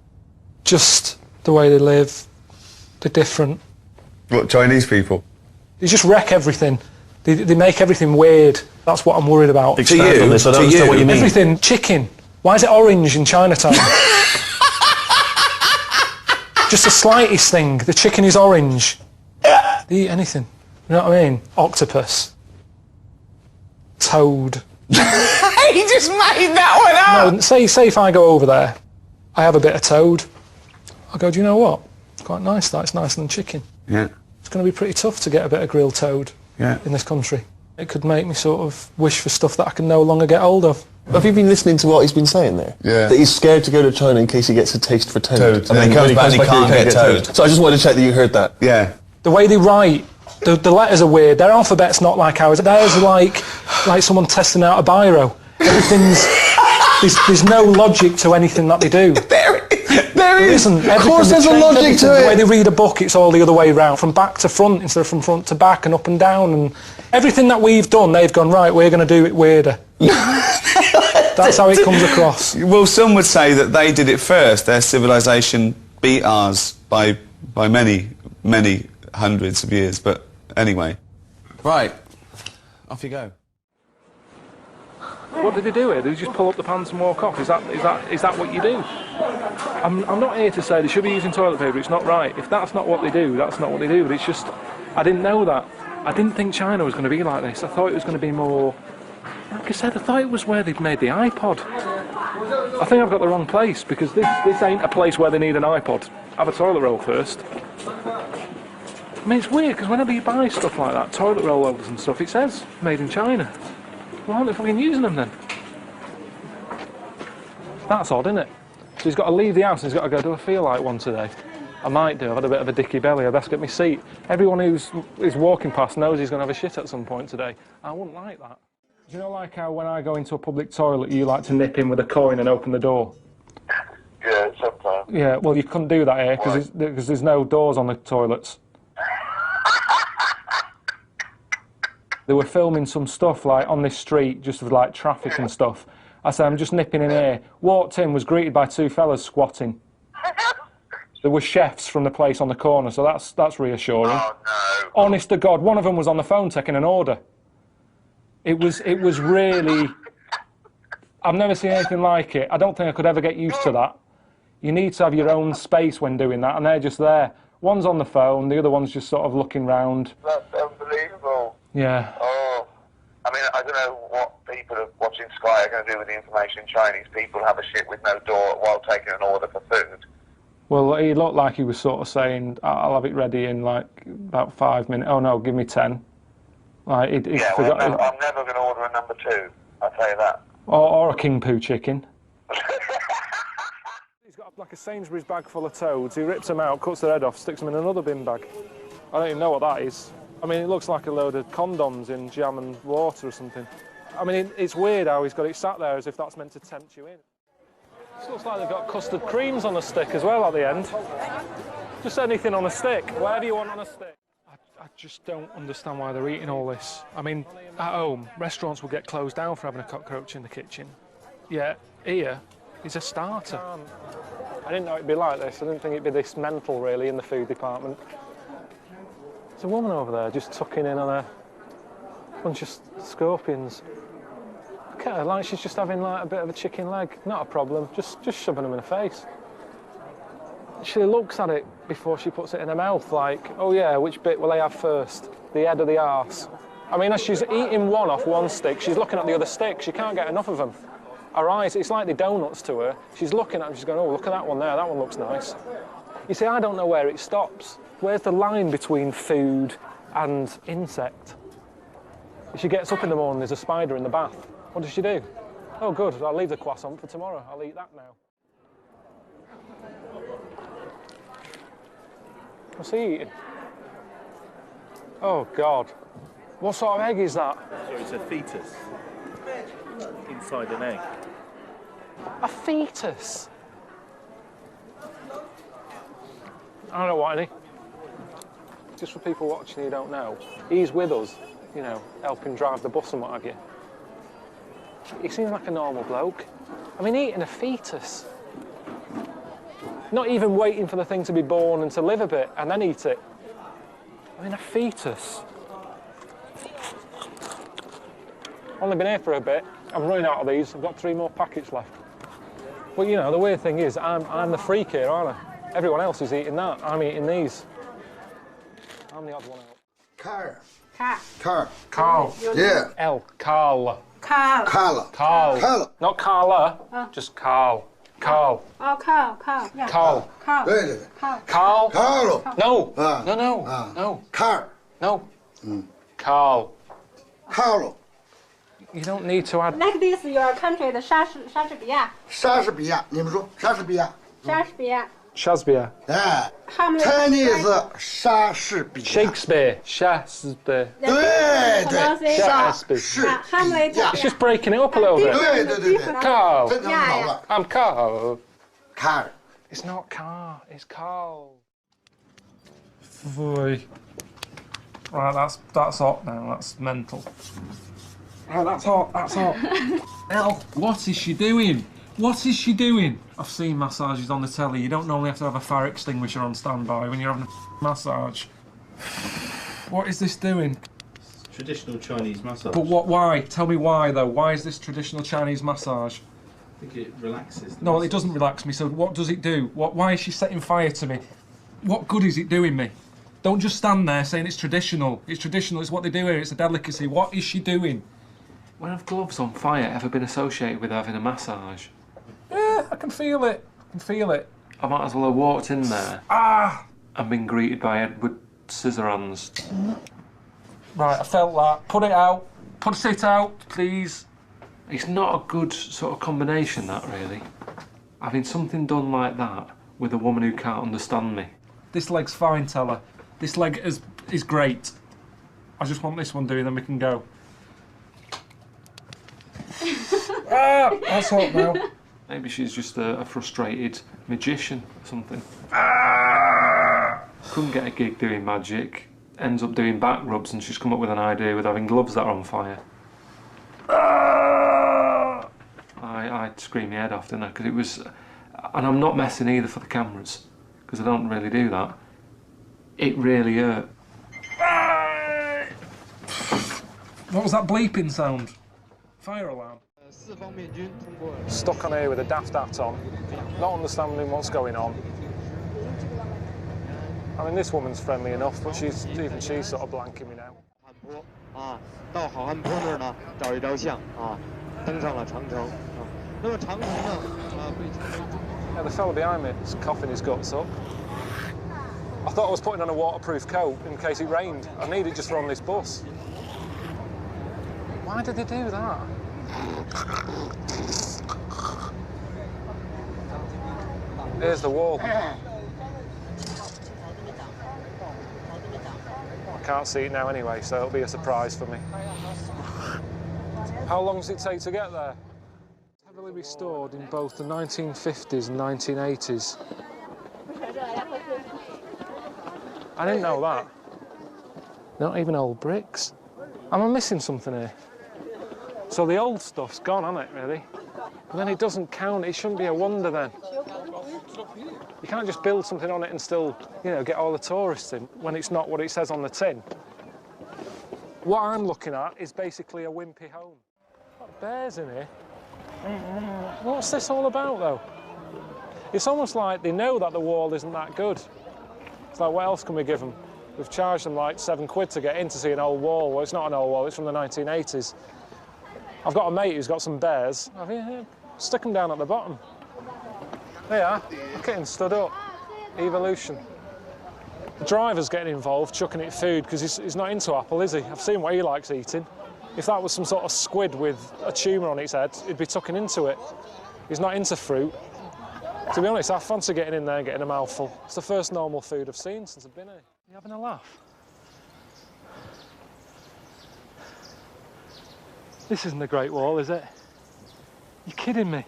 Just the way they live, they're different. What, Chinese people? They just wreck everything. They make everything weird. That's what I'm worried about. Expand you? on this. I don't To understand you? what you mean. Everything. Chicken. Why is it orange in Chinatown? Just the slightest thing. The chicken is orange. They eat anything. You know what I mean? Octopus. Toad. He just made that one up! No, say if I go over there, I have a bit of toad. I go, do you know what? It's quite nice that. It's nicer than chicken. Yeah, It's going to be pretty tough to get a bit of grilled toad yeah. in this country. It could make me sort of wish for stuff that I can no longer get hold of. Have you been listening to what he's been saying there? Yeah. That he's scared to go to China in case he gets a taste for toad. Toad. And then comes back and he here, can't get toad. So I just wanted to check that you heard that. Yeah. The way they write, the letters are weird. Their alphabet's not like ours. Theirs are like someone testing out a biro. Everything's... there's no logic to anything that they do. There is! Isn't. Of course there's a logic to The way it! they read a book, it's all the other way round, from back to front instead of from front to back and up and down. And everything that we've done, they've gone, right, we're going to do it weirder. That's how it comes across. Well, some would say that they did it first. Their civilization beat ours by many, many hundreds of years. But anyway. Right. Off you go. What did they do here? Did they just pull up the pants and walk off? Is that what you do? I'm not here to say they should be using toilet paper. It's not right. If that's not what they do, that's not what they do. But it's just, I didn't know that. I didn't think China was going to be like this. I thought it was going to be more... Like I said, I thought it was where they'd made the iPod. I think I've got the wrong place, because this ain't a place where they need an iPod. Have a toilet roll first. I mean, it's weird, because whenever you buy stuff like that, toilet roll holders and stuff, it says made in China. Why aren't they fucking using them then? That's odd, isn't it? So he's got to leave the house and he's got to go, do I feel like one today? I might do, I've had a bit of a dicky belly, I best get my seat. Everyone who's walking past knows he's going to have a shit at some point today. I wouldn't like that. Do you know like how when I go into a public toilet you like to nip in with a coin and open the door? Yeah, sometimes. Yeah, well you couldn't do that here because there's no doors on the toilets. They were filming some stuff like on this street, just with like traffic and stuff. I said, I'm just nipping in here. Walked in, was greeted by two fellas squatting. There were chefs from the place on the corner, so that's reassuring. Oh no. Honest to God, one of them was on the phone taking an order. It was really... I've never seen anything like it. I don't think I could ever get used to that. You need to have your own space when doing that, and they're just there. One's on the phone, the other one's just sort of looking round. That's unbelievable. Yeah. Oh, I mean, I don't know what people are watching Sky are going to do with the information Chinese people have a shit with no door while taking an order for food. Well, he looked like he was sort of saying, I'll have it ready in like about 5 minutes. Oh no, give me 10. Like, he'd Yeah, well, I'm never going to order a number 2, I'll tell you that. Or a king poo chicken. He's got like a Sainsbury's bag full of toads. He rips them out, cuts their head off, sticks them in another bin bag. I don't even know what that is. I mean, it looks like a load of condoms in jam and water or something. I mean, it's weird how he's got it sat there as if that's meant to tempt you in. It looks like they've got custard creams on a stick as well at the end. Just anything on a stick, whatever you want on a stick. I just don't understand why they're eating all this. I mean, at home, restaurants will get closed down for having a cockroach in the kitchen. Yeah, here, it's a starter. I didn't know it'd be like this. I didn't think it'd be this mental, really, in the food department. There's a woman over there just tucking in on a bunch of scorpions. Look at her, like she's just having like a bit of a chicken leg. Not a problem, just shoving them in her face. She looks at it before she puts it in her mouth, like, oh yeah, which bit will I have first? The head or the arse? I mean, as she's eating one off one stick, she's looking at the other stick. She can't get enough of them. Her eyes, it's like the donuts to her. She's looking at them, she's going, oh, look at that one there, that one looks nice. You see, I don't know where it stops. Where's the line between food and insect? If she gets up in the morning, there's a spider in the bath. What does she do? Oh, good, I'll leave the croissant for tomorrow. I'll eat that now. What's he eating? Oh, God. What sort of egg is that? So it's a fetus inside an egg. A fetus? I don't know what any. Just for people watching who don't know, he's with us, you know, helping drive the bus and what have you. He seems like a normal bloke. I mean, eating a fetus. Not even waiting for the thing to be born and to live a bit and then eat it. I mean, a fetus. Only been here for a bit. I'm running out of these. I've got 3 more packets left. Well, you know, the weird thing is, I'm the freak here, aren't I? Everyone else is eating that. I'm eating these. I'm the odd one out. Karl. Karl. Carl. Yeah. L. Carl. Karl. Carl. Carl. Carl. Not Carla, just Carl. Carl. Oh, Karl. Yeah. Carl. Karl. 对对对 Carl. Carl. No. Ah. No. Ah. No. Carl. No. Carl. Carl. You don't need to add... Like this, your country, the 莎士比亚。莎士比亚，你们说莎士比亚？莎士比亚。 Shakespeare. 哎 Hamlet. Chinese 莎士比亚。 Shakespeare. Shakespeare. 对对，莎士 Hamlet. 比亚。 It's just breaking it up a little bit. 对对对对， Carl. 真的很好了。 I'm Carl. Carl. It's not Carl. It's Carl. Boy. Right, that's hot now. That's mental. Right, that's hot. That's hot. Elle, what is she doing? What is she doing? I've seen massages on the telly. You don't normally have to have a fire extinguisher on standby when you're having a massage. What is this doing? Traditional Chinese massage. But what? Why? Tell me why, though. Why is this traditional Chinese massage? I think it relaxes. the No, muscles. it doesn't relax me. So what does it do? Why is she setting fire to me? What good is it doing me? Don't just stand there saying it's traditional. It's traditional. It's what they do here. It's a delicacy. What is she doing? When have gloves on fire ever been associated with having a massage? Yeah, I can feel it. I can feel it. I might as well have walked in there and been greeted by Edward Scissorhands. Right, I felt that. Put it out. Put it out, please. It's not a good sort of combination, that, really. Having something done like that with a woman who can't understand me. This leg's fine, tell her. This leg is great. I just want this one doing, then we can go. That's hot now. Maybe she's just a frustrated magician or something. Couldn't get a gig doing magic, ends up doing back rubs, and she's come up with an idea with having gloves that are on fire. I'd scream my head off, didn't I? Because it was... And I'm not messing either for the cameras, because I don't really do that. It really hurt. What was that bleeping sound? Fire alarm. Stuck on here with a daft hat on, not understanding what's going on. I mean, this woman's friendly enough, but even she's sort of blanking me now. Yeah, the fella behind me is coughing his guts up. I thought I was putting on a waterproof coat in case it rained. I need it just for on this bus. Why did they do that? Here's the wall. I can't see it now anyway, so it'll be a surprise for me. How long does it take to get there? It's heavily restored in both the 1950s and 1980s. I didn't know that. Not even old bricks. Am I missing something here? So the old stuff's gone, hasn't it, really? But then it doesn't count. It shouldn't be a wonder, then. You can't just build something on it and still, you know, get all the tourists in when it's not what it says on the tin. What I'm looking at is basically a wimpy home. Got bears in here. What's this all about, though? It's almost like they know that the wall isn't that good. It's like, what else can we give them? We've charged them like £7 to get in to see an old wall. Well, it's not an old wall, it's from the 1980s. I've got a mate who's got some bears. Stick them down at the bottom. There you are. Look at him stood up. Evolution. The driver's getting involved, chucking it food, because he's not into apple, is he? I've seen what he likes eating. If that was some sort of squid with a tumour on its head, he'd be tucking into it. He's not into fruit. To be honest, I fancy getting in there and getting a mouthful. It's the first normal food I've seen since I've been here. You having a laugh? This isn't the Great Wall, is it? You're kidding me.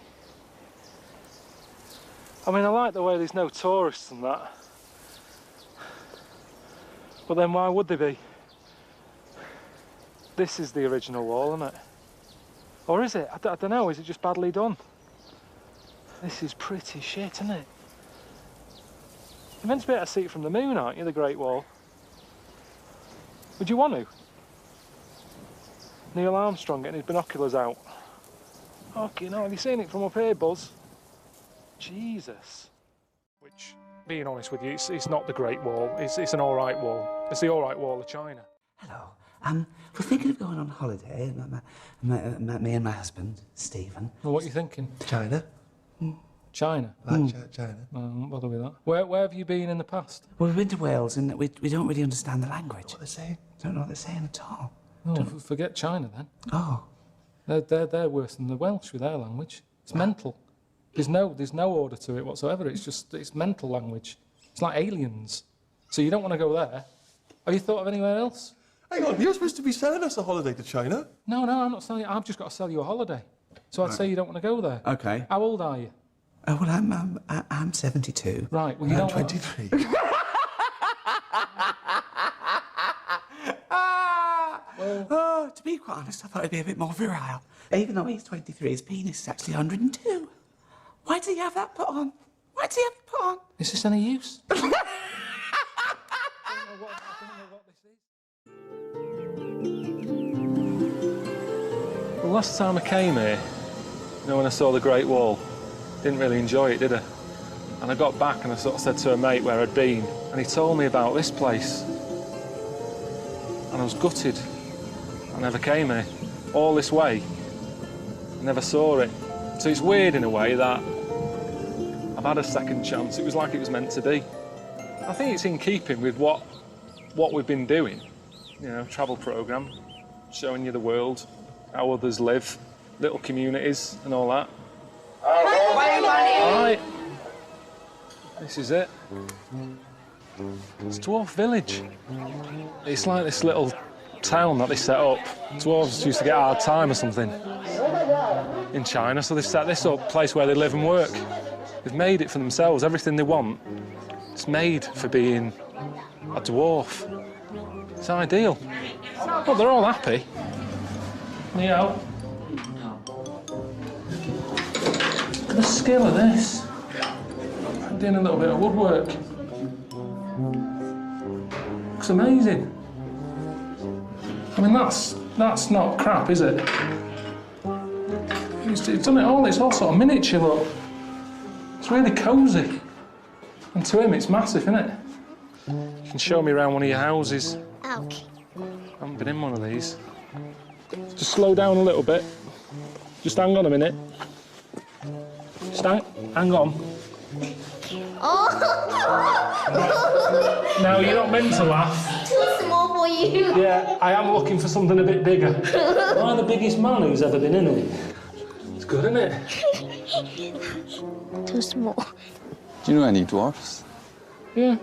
I mean, I like the way there's no tourists and that. But then why would they be? This is the original wall, isn't it? Or is it? I don't know, is it just badly done? This is pretty shit, isn't it? You're meant to be able to see it from the moon, aren't you, the Great Wall? Would you want to? Neil Armstrong getting his binoculars out. Okay, no, have you seen it from up here, Buzz? Jesus. Which, being honest with you, it's not the Great Wall. It's an all right wall. It's the all right wall of China. Hello. We're thinking of going on holiday. Me and my husband, Stephen. Well, what are you thinking? China. China? China. Don't bother with that. Where have you been in the past? Well, we've been to Wales and we don't really understand the language. What they're saying? Don't know what they're saying at all. Oh, forget China then. Oh. They're worse than the Welsh with their language. It's mental. There's no order to it whatsoever. It's mental language. It's like aliens. So you don't want to go there. Have you thought of anywhere else? Hang on, you're supposed to be selling us a holiday to China. No, I'm not selling you. I've just got to sell you a holiday. So I'd say you don't want to go there. Okay. How old are you? Oh, well, I'm 72. Right, well, you don't... 23. Well, to be quite honest, I thought he'd be a bit more virile. Even though he's 23, his penis is actually 102. Why did he have that put on? Why did he have it put on? Is this any use? I don't know what this is. Well, last time I came here, you know, when I saw the Great Wall, didn't really enjoy it, did I? And I got back and I sort of said to a mate where I'd been, and he told me about this place. And I was gutted. I never came here. All this way. I never saw it. So it's weird in a way that I've had a second chance. It was like it was meant to be. I think it's in keeping with what we've been doing. You know, travel programme, showing you the world, how others live, little communities and all that. Alright. This is it. It's Dwarf Village. It's like this little town that they set up. Dwarves used to get a hard time or something in China, so they've set this up, a place where they live and work. They've made it for themselves. Everything they want, it's made for being a dwarf. It's ideal. Well, they're all happy. You know. Look at the skill of this. I'm doing a little bit of woodwork. Looks amazing. I mean, that's not crap, is it? He's done it all. It's all sort of miniature, look. It's really cosy. And to him, it's massive, isn't it? You can show me around one of your houses. Okay. I haven't been in one of these. Just slow down a little bit. Just hang on a minute. Just hang on. Oh! No, you're not meant to laugh. Too small for you. Yeah, I am looking for something a bit bigger. Am I the biggest man who's ever been in it? It's good, isn't it? Too small. Do you know any dwarfs? Yeah.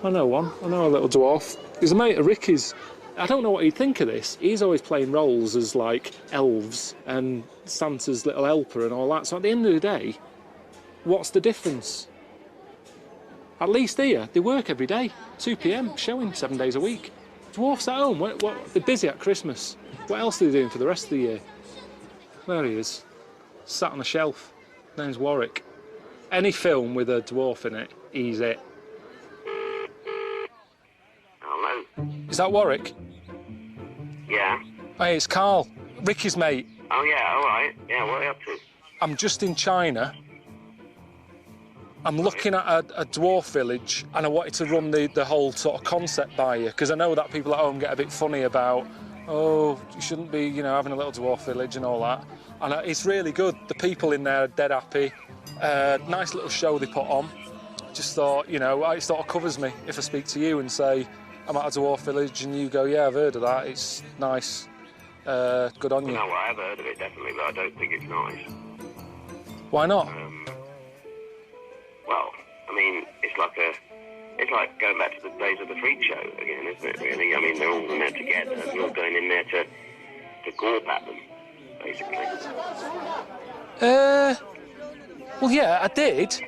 I know one. I know a little dwarf. He's a mate of Ricky's. I don't know what he'd think of this. He's always playing roles as, like, elves and Santa's little helper and all that. So at the end of the day, what's the difference? At least here, they work every day. 2 p.m, showing 7 days a week. Dwarfs at home. They're busy at Christmas. What else are they doing for the rest of the year? There he is. Sat on a shelf. His name's Warwick. Any film with a dwarf in it, he's it. Hello? Is that Warwick? Yeah. Hey, it's Karl, Ricky's mate. Oh, yeah, all right. Yeah, what are you up to? I'm just in China. I'm looking at a dwarf village, and I wanted to run the whole sort of concept by you, because I know that people at home get a bit funny about, oh, you shouldn't be, you know, having a little dwarf village and all that. And it's really good. The people in there are dead happy. Nice little show they put on. Just thought, you know, it sort of covers me if I speak to you and say, I'm at a dwarf village, and you go, yeah, I've heard of that. It's nice. Good on you. No, well, I have heard of it, definitely, but I don't think it's nice. Why not? Well, I mean, it's like going back to the days of the freak show again, isn't it, really? I mean, they're all in there together, and you're going in there to gorp at them, basically. Well, yeah, I did.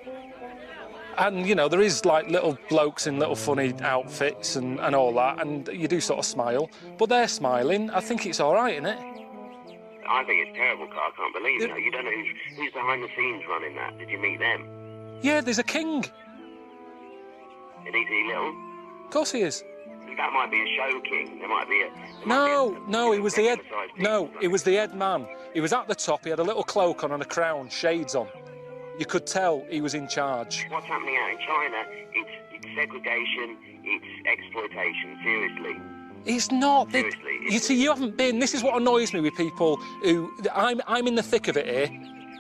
And, you know, there is, like, little blokes in little funny outfits and all that, and you do sort of smile. But they're smiling. I think it's all right, isn't it? I think it's terrible, Carl. I can't believe it. You don't know who's behind the scenes running that. Did you meet them? Yeah, there's a king. Is he little? Of course he is. That might be a show king. There might be a... No, he was the head... No, he was the head man. He was at the top, he had a little cloak on and a crown, shades on. You could tell he was in charge. What's happening out in China, it's segregation, it's exploitation, seriously. It's not. Seriously. You see, you haven't been... This is what annoys me with people who... I'm in the thick of it here.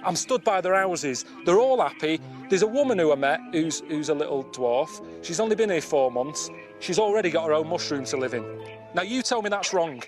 I'm stood by their houses. They're all happy. There's a woman who I met who's a little dwarf. She's only been here 4 months. She's already got her own mushroom to live in. Now, you tell me that's wrong.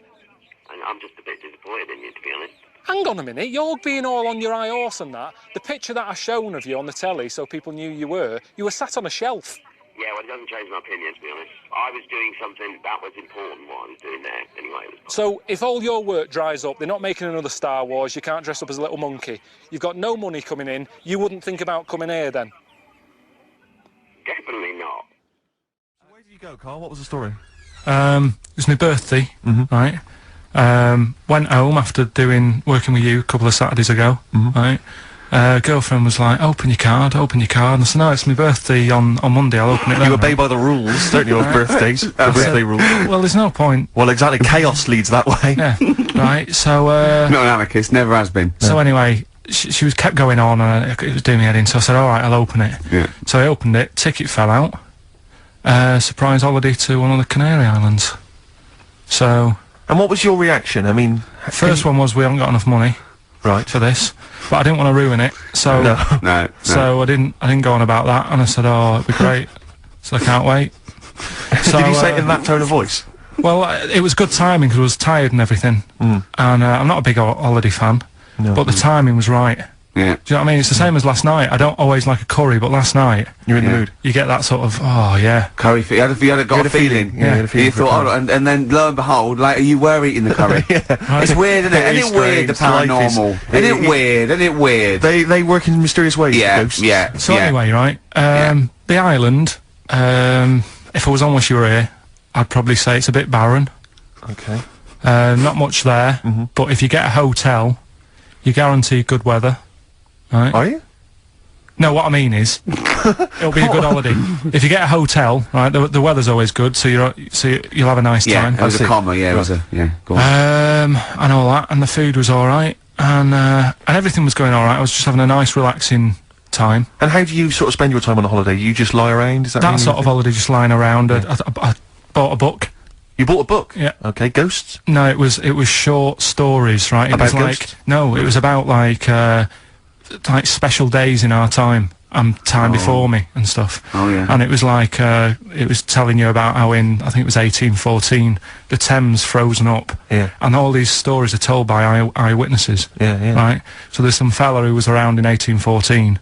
I'm just a bit disappointed in you, to be honest. Hang on a minute. You're being all on your high horse and that. The picture that I shown of you on the telly so people knew you were sat on a shelf. Yeah, well, it doesn't change my opinion, to be honest. I was doing something that was important, what I was doing there. Anyway, it was... So, if all your work dries up, they're not making another Star Wars, you can't dress up as a little monkey, you've got no money coming in, you wouldn't think about coming here then? Definitely not. Where did you go, Karl? What was the story? It was my birthday, right? Went home after working with you a couple of Saturdays ago, right? Girlfriend was like, open your card, and I said, no, it's my birthday on Monday, I'll open it then. You obey by the rules, don't you, of birthdays? The birthday rules. Well, there's no point. Well, exactly, chaos leads that way. Yeah, right, so... Not an anarchist, never has been. So anyway, she was kept going on, and it was doing me head in, so I said, all right, I'll open it. Yeah. So I opened it, ticket fell out. Surprise holiday to one of the Canary Islands. So... And what was your reaction? I mean... First one was, we haven't got enough money. Right. For this. But I didn't want to ruin it, so... No. So I didn't go on about that, and I said, oh, it'd be great. So I can't wait. So, did you say it in that tone of voice? Well, it was good timing, because I was tired and everything. And I'm not a big holiday fan, but the timing was right. Yeah. Do you know what I mean? It's the same as last night. I don't always like a curry, but last night You're in the mood. you get that sort of, oh yeah. Curry, you had a feeling. Yeah, you had a feeling You for a thought, curry. oh, and then lo and behold, like, you were eating the curry. It's weird, isn't it? Very Isn't it weird, the strange. Life is- paranormal? Isn't it weird? Isn't it weird? They work in mysterious ways. Yeah, ghosts. yeah. So anyway, right, the island, if I was on with you here, I'd probably say it's a bit barren. Okay. Not much there, but if you get a hotel, you're guaranteed good weather. Right? Are you? No, what I mean is, it'll be a good holiday. If you get a hotel, right, the weather's always good, so you'll have a nice time. It was a comma, yeah, it was a, go on. And all that, and the food was alright, and everything was going alright. I was just having a nice, relaxing time. And how do you sort of spend your time on a holiday? You just lie around? Is that That sort of holiday, just lying around. I bought a book. You bought a book? Yeah. Okay, ghosts? No, it was short stories, right? It About was like ghosts? no, it was about like special days in our time and time before me and stuff. Oh, yeah. And it was like it was telling you about how in I think it was 1814 the Thames frozen up. Yeah. And all these stories are told by eyewitnesses. Yeah. Right. So there's some fella who was around in 1814.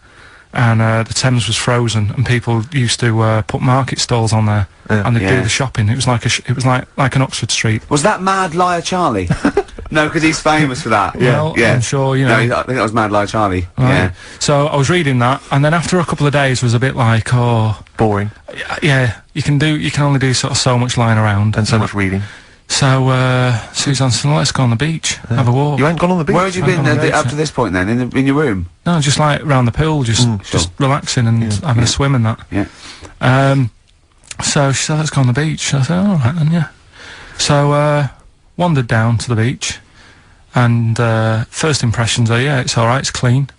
And the Thames was frozen, and people used to put market stalls on there, and they'd do the shopping. It was like it was like an Oxford Street. Was that Mad Liar Charlie? No, because he's famous for that. Well, I'm sure you know. No, I think that was Mad Liar Charlie. Right. Yeah. So I was reading that, and then after a couple of days was a bit like, oh, boring. Yeah, you can only do sort of so much lying around and so much reading. So Suzanne said, let's go on the beach, have a walk. You ain't gone on the beach? Where had you been up to this point then? In your room? No, just like round the pool, just relaxing and having a swim and that. Yeah. So she said, let's go on the beach. I said, all right then, yeah. So wandered down to the beach, and first impressions are, yeah, it's all right, it's clean.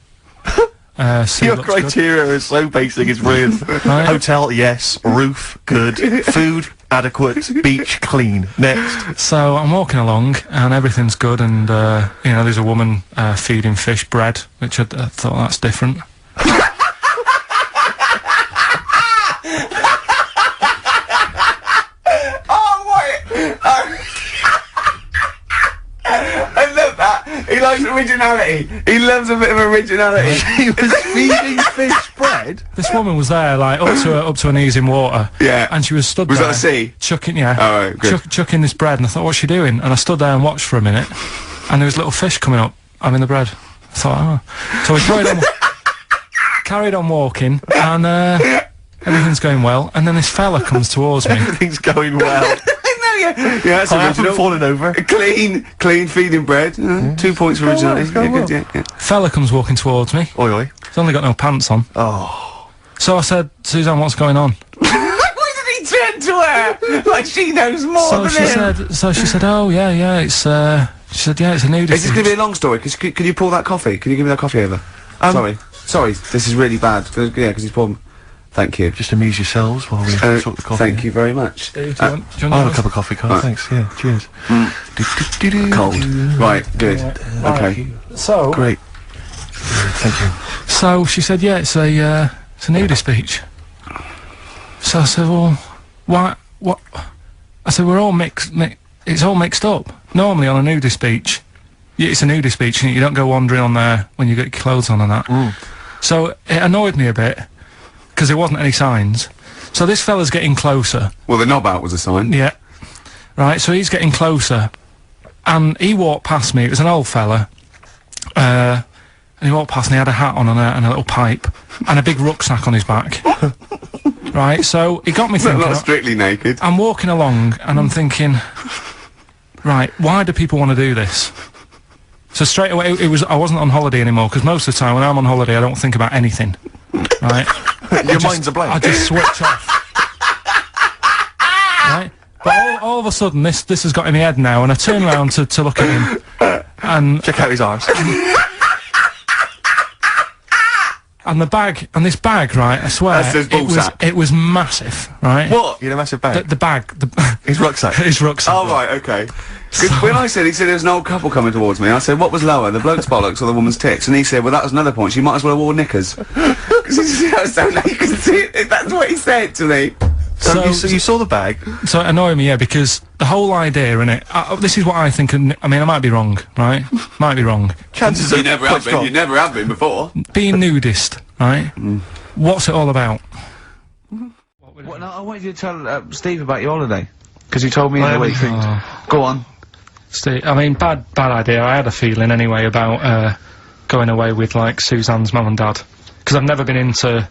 Your criteria is so basic, it's brilliant. Right. Hotel, yes. Roof, good. Food, adequate. Beach, clean. Next. So I'm walking along, and everything's good, and you know, there's a woman feeding fish bread, which I thought that's different. I love that. He likes originality. He loves a bit of originality. He was feeding fish bread? This woman was there, like, up to her knees in water. Yeah. And she was stood Was there. that the sea? Chucking, yeah. Oh, right, good. Chucking this bread, and I thought, what's she doing? And I stood there and watched for a minute, and there was little fish coming up, having the bread. I thought, oh. So we carried on walking, and everything's going well, and then this fella comes towards me. Everything's going well. Yeah, that's I original. haven't fallen over. Clean feeding bread. 2 points for originality. Yeah. Fella comes walking towards me. Oi, oi. He's only got no pants on. Oh. So I said, Suzanne, what's going on? Why did he turn to her? Like she knows more So than she him. said, oh, yeah, it's, she said, yeah, it's a nudist. Is this going to be a long story? Can you pour that coffee? Can you give me that coffee over? Sorry, this is really bad. Yeah, because he's poured... Thank you. Just amuse yourselves while we talk the coffee. Thank you very much. Do you want I'll have a cup of coffee, Carl. Right. Thanks. Yeah. Cheers. Cold. Right, good. Okay. So... Great. Thank you. So she said, yeah, it's a nudist beach. So I said, well, why, what? I said, we're all it's all mixed up. Normally on a nudist beach, it's a nudist beach, and you don't go wandering on there when you get your clothes on and that. So it annoyed me a bit, because there wasn't any signs. So this fella's getting closer. Well, the knob out was a sign. Yeah. Right, so he's getting closer, and he walked past me. It was an old fella, and he walked past and he had a hat on and a little pipe, and a big rucksack on his back. Right, so he got me thinking... Not strictly naked. I'm walking along, and I'm thinking, right, why do people want to do this? So straight away, I wasn't on holiday anymore, because most of the time when I'm on holiday, I don't think about anything. Right? Your mind's a blank. I just switch off. Right? But all of a sudden, this has got in my head now, and I turn around to look at him, and... Check out his arse. And this bag, right, I swear, That says ballsack. it was massive, right? What? You had a massive bag? The bag. His rucksack? His rucksack. Oh, right, okay. Because when he said there was an old couple coming towards me, I said, what was lower, the bloke's bollocks or the woman's tits? And he said, well, that was another point, she might as well have worn knickers. Because he said, I was so naked to see it. That's what he said to me. So you saw the bag. So it annoyed me, yeah, because the whole idea in it. This is what I think. I mean, I might be wrong, right? Might be wrong. Chances You never have been. You never have been before. Being nudist, right? What's it all about? Well, no, I wanted you to tell Steve about your holiday because you told me in the week. Go on. Steve, I mean, bad idea. I had a feeling anyway about going away with like Suzanne's mum and dad because I've never been into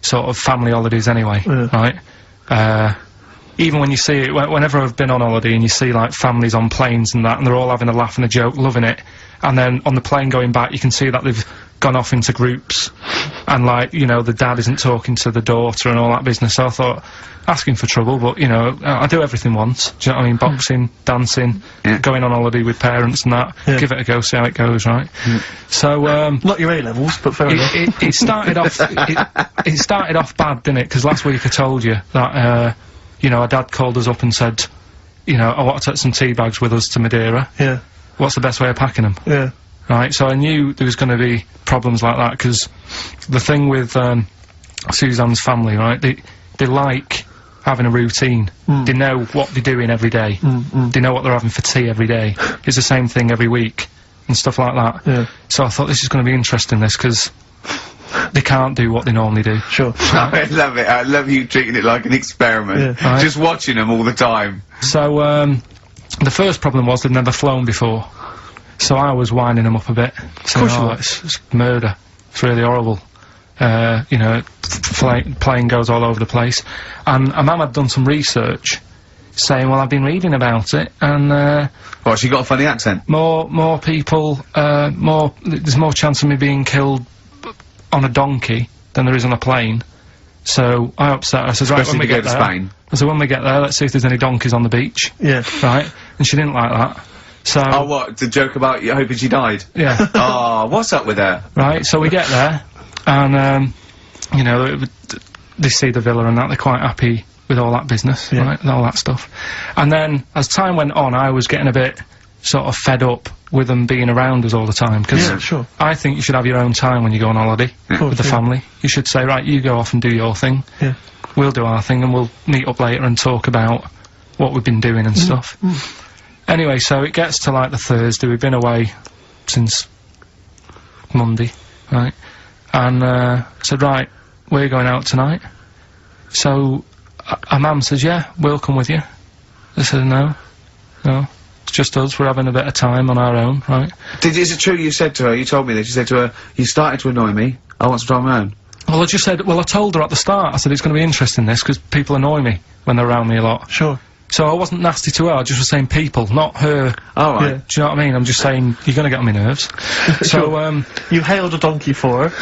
sort of family holidays anyway, right? Even when you see it, whenever I've been on holiday and you see like families on planes and that, and they're all having a laugh and a joke, loving it, and then on the plane going back, you can see that they've gone off into groups, and like, you know, the dad isn't talking to the daughter and all that business. So I thought, asking for trouble, but you know, I do everything once. Do you know what I mean? Boxing, dancing, going on holiday with parents and that. Give it a go, see how it goes, right? So not your A-levels, but fair enough. It started off. It started off bad, didn't it? Because last week I told you that you know, our dad called us up and said, you know, I want to take some tea bags with us to Madera. Yeah. What's the best way of packing them? Yeah. Right. So I knew there was going to be problems like that because the thing with Suzanne's family, right? They like having a routine. They know what they're doing every day. They know what they're having for tea every day. It's the same thing every week and stuff like that. Yeah. So I thought this is going to be interesting, this, because they can't do what they normally do. Sure. I love it. I love you treating it like an experiment. Right. Just watching them all the time. So, the first problem was they'd never flown before. So I was winding them up a bit. Saying, oh, it's murder. It's really horrible. You know, plane goes all over the place. And a mum had done some research saying, well, I've been reading about it, and, What, she got a funny accent? More people, there's more chance of me being killed on a donkey than there is on a plane. So I upset her. I said, right, when we get there, Spain. I said, when we get there, let's see if there's any donkeys on the beach. Yeah. Right? And she didn't like that. So. Oh, what? The joke about you hoping she died? Yeah. Oh, what's up with her? Right, so we get there, and, you know, they see the villa and that, they're quite happy with all that business, right, and all that stuff. And then, as time went on, I was getting a bit sort of fed up with them being around us all the time, because I think you should have your own time when you go on holiday with the family. You should say, right, you go off and do your thing, we'll do our thing, and we'll meet up later and talk about what we've been doing and stuff. Anyway, so it gets to like the Thursday, we've been away since Monday, right, and I said, right, we're going out tonight. So our mum says, yeah, we'll come with you. I said, no, it's just us, we're having a bit of time on our own, right? Is it true you said to her, you told me this, you said to her, you started to annoy me, I want some time on my own? Well, I just said, well, I told her at the start, I said, it's going to be interesting, this, because people annoy me when they're around me a lot. Sure. So I wasn't nasty to her, I just was saying people, not her. Oh, right. Yeah. Do you know what I mean? I'm just saying, you're gonna get on my nerves. So, you hailed a donkey for her.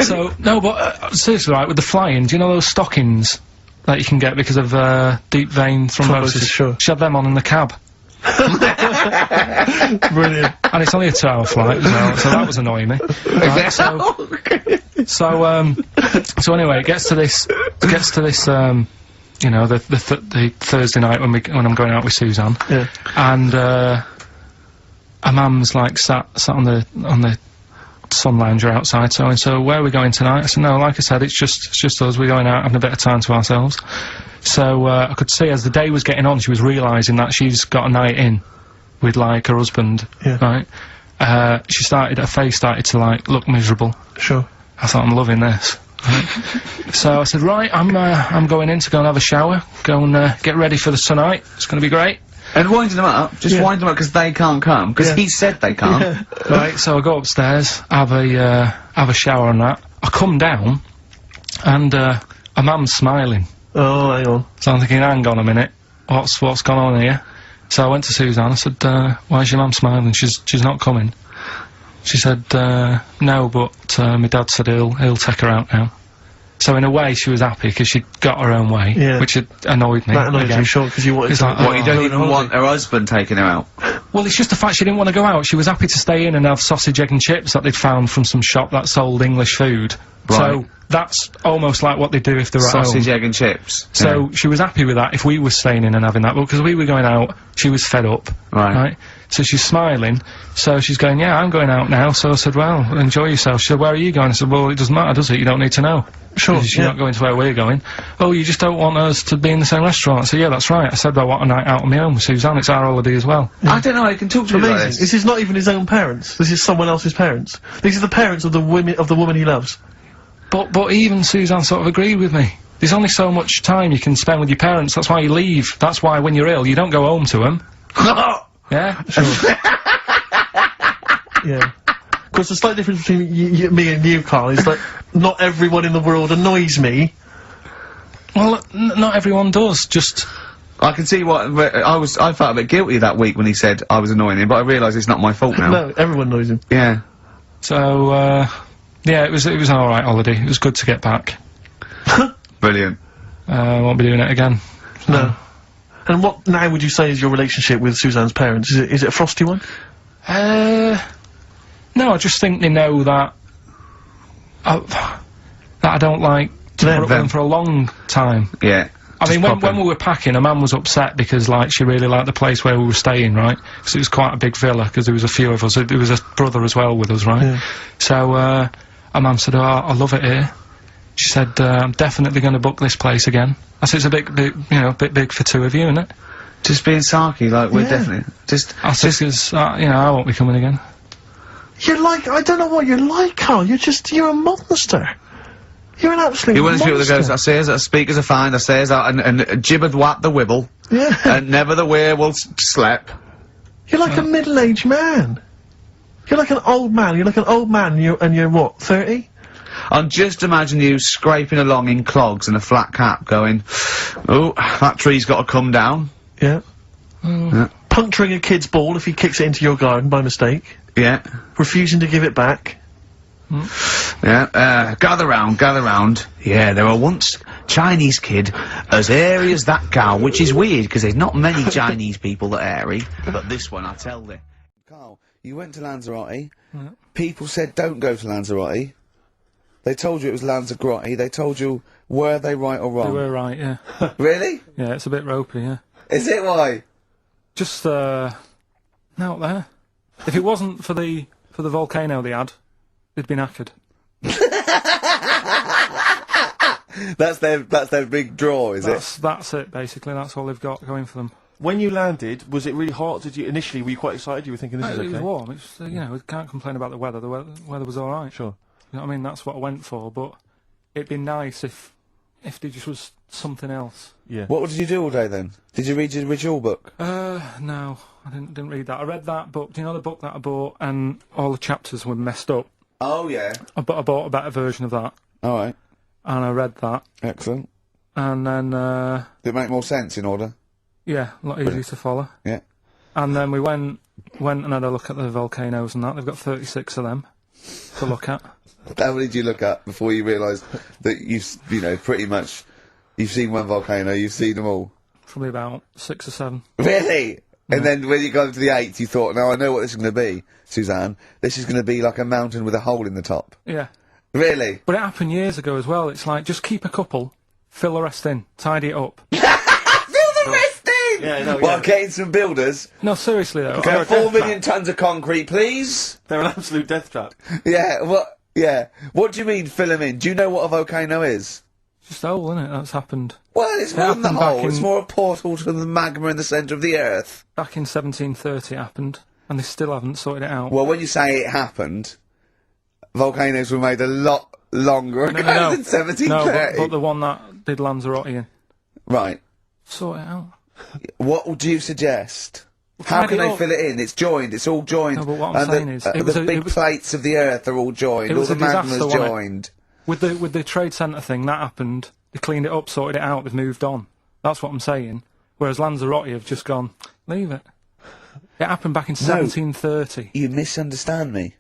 So, no, but, seriously, right, with the flying, do you know those stockings that you can get because of, deep vein thrombosis? Sure. She had them on in the cab. Brilliant. And it's only a 2-hour flight as well, so that was annoying me. Right, so anyway, it gets to this, you know, the Thursday night when I'm going out with Suzanne, and our mum's like sat on the sun lounger outside, so where are we going tonight? I said, no, like I said, it's just us. We're going out having a bit of time to ourselves. So I could see as the day was getting on, she was realising that she's got a night in with like her husband, right? Her face started to like look miserable. Sure. I thought, I'm loving this. Right. So I said, right, I'm going in to go and have a shower, go and get ready for tonight. It's going to be great. And wind them up, just wind them up because they can't come, because he said they can't. Right, so I go upstairs, have a shower and that. I come down, and a mum's smiling. Oh, hang on. So I'm thinking, hang on a minute, what's gone on here? So I went to Suzanne, I said, why's your mum smiling? She's not coming. She said, no, but my dad said he'll take her out now. So in a way, she was happy because she'd got her own way, which had annoyed me. That annoyed you, sure, because you wanted to... Like, what, you don't even want her husband taking her out? Well, it's just the fact she didn't want to go out. She was happy to stay in and have sausage, egg and chips that they'd found from some shop that sold English food. Right. So that's almost like what they do if they're at home. Sausage, egg and chips. So she was happy with that if we were staying in and having that, because we were going out, she was fed up. Right. So she's smiling, so she's going, yeah, I'm going out now. So I said, well, enjoy yourself. She said, where are you going? I said, well, it doesn't matter, does it? You don't need to know. Sure, You're not going to where we're going. Oh, you just don't want us to be in the same restaurant. I said, yeah, that's right. I said, I want a night out on my own with Suzanne. It's our holiday as well. I don't know, I can talk to me like Amazing. this. This is not even his own parents. This is someone else's parents. These are the parents of the woman he loves. But even Suzanne sort of agreed with me. There's only so much time you can spend with your parents. That's why you leave. That's why when you're ill, you don't go home to them. Yeah? Sure. Yeah. Of course, the slight difference between me and you, Carl, is that not everyone in the world annoys me. Well, not everyone does, just... I can see what, I felt a bit guilty that week when he said I was annoying him, but I realise it's not my fault now. No, everyone annoys him. Yeah. So, yeah, it was an alright holiday. It was good to get back. Brilliant. Won't be doing it again. So. No. And what now would you say is your relationship with Suzanne's parents? Is it a frosty one? No, I just think they know that I don't like to put up with them for a long time. Yeah. I mean, when we were packing, a man was upset because, like, she really liked the place where we were staying, right? Because it was quite a big villa, because there was a few of us. There was a brother as well with us, right? Yeah. So, a man said, oh, I love it here. She said, I'm definitely going to book this place again. I said, it's a bit big for two of you, isn't it? Just being sarky, like, we're definitely... I said, because, you know, I won't be coming again. You're like, I don't know what you're like, Carl. You're a monster. You're an absolute You're one of those people that monster. goes, I says, I speak as a find, I says, and jibbeth what the wibble. Yeah. And never the way will slap. You're like a middle-aged man. You're like an old man. You're like an old man, and you're what, 30? And just imagine you scraping along in clogs and a flat cap going, oh, that tree's got to come down. Yeah. Yeah. Puncturing a kid's ball if he kicks it into your garden by mistake. Yeah. Refusing to give it back. Yeah, gather round. Yeah, there were once Chinese kid as hairy as that cow, which is weird, because there's not many Chinese people that are hairy, but this one, I tell thee. Carl, you went to Lanzarote. People said don't go to Lanzarote. They told you it was Lanzarote. They told you, were they right or wrong? They were right, yeah. Really? Yeah, it's a bit ropey, yeah. Is it? Why? Just, out there. If it wasn't for the volcano they had, they'd be knackered. That's their big draw, is it? That's it, basically. That's all they've got going for them. When you landed, was it really hot? Initially, were you quite excited? You were thinking this is okay? It was warm. It's, you know, we can't complain about the weather. The weather was alright. Sure. You know what I mean? That's what I went for, but it'd be nice if there just was something else. Yeah. What did you do all day then? Did you read your ritual book? No, I didn't read that. I read that book. Do you know the book that I bought and all the chapters were messed up? Oh, yeah. I bought a better version of that. Alright. And I read that. Excellent. And then, Did it make more sense in order? yeah, a lot easier to follow. Yeah. And then we went and had a look at the volcanoes and that. They've got 36 of them to look at. How many did you look at before you realised that you know, pretty much, you've seen one volcano, you've seen them all? Probably about 6 or 7. Really? Yeah. And then when you got to the 8th, you thought, now I know what this is going to be, Suzanne. This is going to be like a mountain with a hole in the top. Yeah. Really? But it happened years ago as well. It's like, just keep a couple, fill the rest in, tidy it up. Fill the rest in! Yeah, no, Well, getting some builders. No, seriously though. Okay, 4 million tons of concrete, please. They're an absolute death trap. Yeah, what? Yeah. What do you mean, fill them in? Do you know what a volcano is? Just a hole, isn't it? That's happened. Well, it's more than the happened back hole. It's in- more a portal to the magma in the centre of the earth. Back in 1730 it happened, and they still haven't sorted it out. Well, when you say it happened, volcanoes were made a lot longer ago than 1730. No, but the one that did Lanzarote in. Right. Sort it out. What would you suggest? How can they fill it in? It's joined. It's all joined. No, but what I'm and saying is, it was the big plates of the earth are all joined. it All was the a disaster, magma's wasn't it? joined. With the trade centre thing, that happened. They cleaned it up, sorted it out, they've moved on. That's what I'm saying. Whereas Lanzarote have just gone, leave it. It happened back in 1730. You misunderstand me.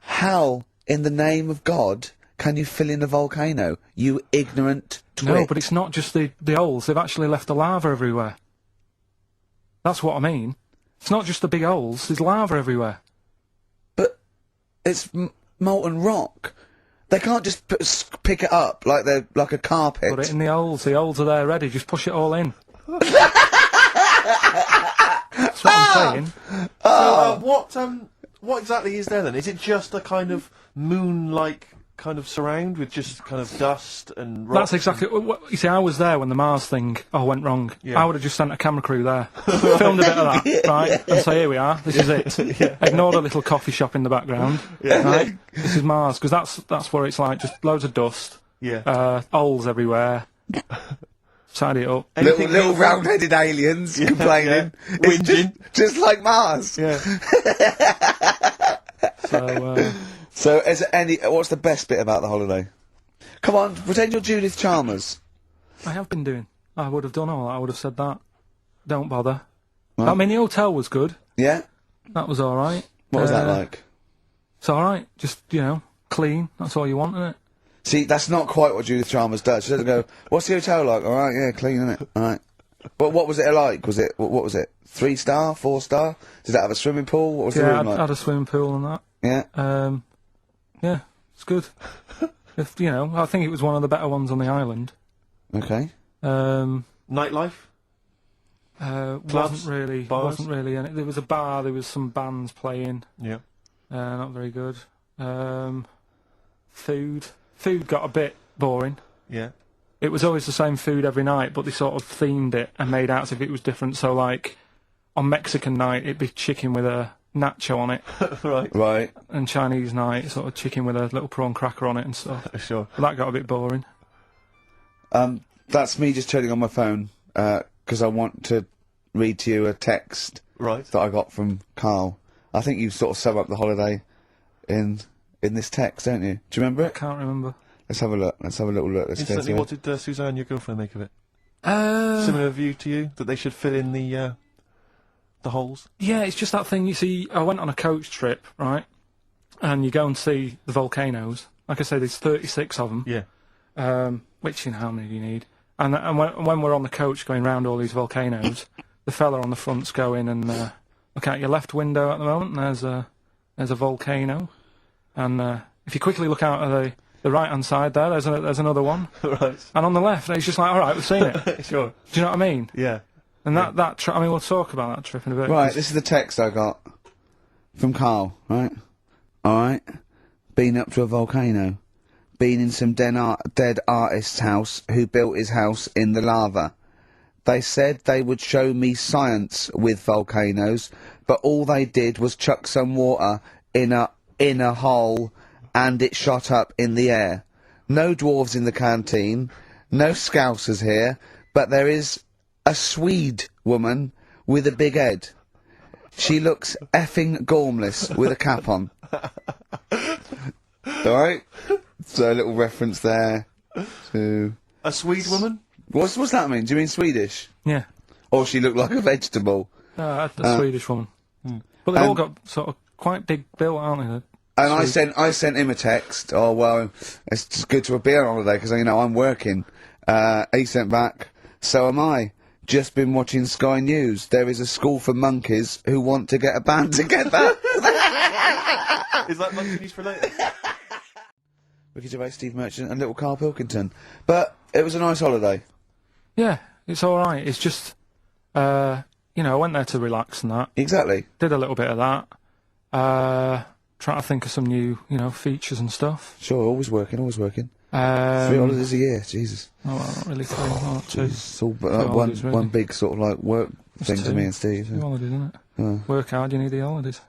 How, in the name of God, can you fill in a volcano? You ignorant twit. No, but it's not just the holes. They've actually left the lava everywhere. That's what I mean. It's not just the big holes. There's lava everywhere. But it's molten rock. They can't just pick it up like they're like a carpet. Put it in the olds. The olds are there ready. Just push it all in. That's what I'm saying. So, what exactly is there then? Is it just a kind of moon-like kind of surround with just kind of dust and rocks? That's exactly. You see, I was there when the Mars thing went wrong. Yeah. I would have just sent a camera crew there, filmed a bit of that, right, and say, here we are. This is it. Ignore the little coffee shop in the background. Right? This is Mars, because that's where it's like just loads of dust. Holes everywhere. Tidy it up. Little round-headed aliens complaining. Whinging. Just like Mars. Yeah. So, is there any? What's the best bit about the holiday? Come on, pretend you're Judith Chalmers. I have been doing. I would have done all that. I would have said that. Don't bother. Right. I mean, the hotel was good. Yeah. That was all right. What was that like? It's all right. Just clean. That's all you want, isn't it? See, that's not quite what Judith Chalmers does. She doesn't go, "What's the hotel like?" All right, yeah, clean, isn't it? All right. But what was it like? Was it what was it? 3-star, 4-star? Did it have a swimming pool? What was the room like? Had a swimming pool and that. Yeah. Yeah, it's good. I think it was one of the better ones on the island. Okay. Nightlife? Wasn't really. And there was a bar. There was some bands playing. Yeah. Not very good. Food got a bit boring. Yeah. It was always the same food every night, but they sort of themed it and made out as if it was different. So, like, on Mexican night, it'd be chicken with a nacho on it. Right. And Chinese night, sort of chicken with a little prawn cracker on it and stuff. Sure. But that got a bit boring. That's me just turning on my phone, because I want to read to you a text that I got from Carl. I think you sort of sum up the holiday in this text, don't you? Do you remember it? I can't remember. Let's have a look. Let's have a little look. Instantly, what did Suzanne, your girlfriend, make of it? Similar view to you? That they should fill in the holes? Yeah, it's just that thing, you see, I went on a coach trip, right? And you go and see the volcanoes. Like I said, there's 36 of them. Yeah. Which, how many do you need? And when we're on the coach going round all these volcanoes, the fella on the front's going and look out your left window at the moment, and there's a volcano. And if you quickly look out of the right-hand side there's another one. Right. And on the left, it's just like, all right, we've seen it. Sure. Do you know what I mean? Yeah. And that trip, I mean, we'll talk about that trip in a bit. Right, this is the text I got from Carl, right? Alright. Been up to a volcano. Been in some dead artist's house who built his house in the lava. They said they would show me science with volcanoes, but all they did was chuck some water in a hole and it shot up in the air. No dwarves in the canteen, no scousers here, but there is a Swede woman with a big head. She looks effing gormless with a cap on. Alright? So a little reference there to... A Swede woman? What's that mean? Do you mean Swedish? Yeah. Or she looked like a vegetable? A Swedish woman. But they've all got sort of quite big built, aren't they? And I sent him a text. Oh well, it's just good to be on holiday because I'm working. He sent back. So am I. Just been watching Sky News. There is a school for monkeys who want to get a band together. Is that monkey news related? Ricky Gervais, Steve Merchant, and little Karl Pilkington. But it was a nice holiday. Yeah, it's all right. It's just, I went there to relax and that. Exactly. Did a little bit of that. Trying to think of some new, features and stuff. Sure, always working. 3 holidays a year, Jesus. Oh, well, not really 3, not 2. It's all holidays, really. one big sort of like work thing to me and Steve. 2 holidays, isn't it? Yeah. Work hard, you need the holidays.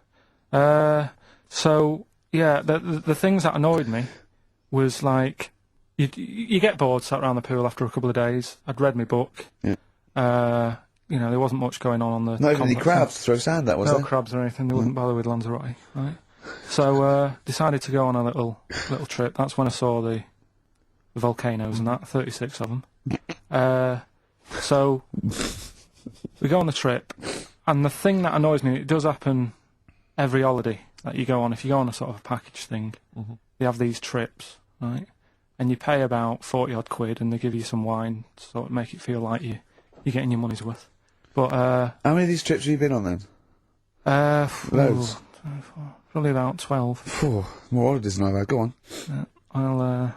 So, yeah, the things that annoyed me was like, you get bored sat around the pool after a couple of days. I'd read my book. Yeah. There wasn't much going on the... Not even any crabs to throw sand at, was there? No crabs or anything. They wouldn't bother with Lanzarote, right? So, decided to go on a little trip. That's when I saw the volcanoes and that, 36 of them. So, we go on the trip, and the thing that annoys me, it does happen every holiday that you go on. If you go on a sort of a package thing, they have these trips, right? And you pay about 40-odd quid, and they give you some wine, to sort of make it feel like you're getting your money's worth. But, how many of these trips have you been on then? Loads. Probably about 12. More holidays than I've had. Go on. Well,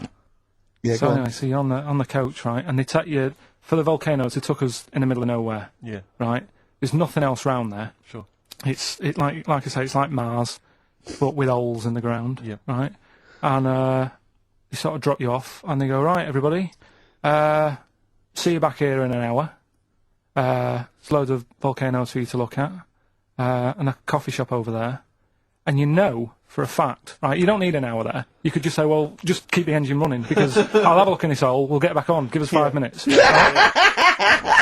Yeah, so go anyway, on. so you're on the coach, right? And they take you for the volcanoes. They took us in the middle of nowhere. Yeah. Right. There's nothing else round there. Sure. It's like I say, it's like Mars, but with holes in the ground. Yeah. Right. And they sort of drop you off, and they go, right, everybody, see you back here in an hour. There's loads of volcanoes for you to look at, and a coffee shop over there. And you know for a fact, right, you don't need an hour there. You could just say, well, just keep the engine running, because I'll have a look in this hole, we'll get back on, give us 5 minutes. Right?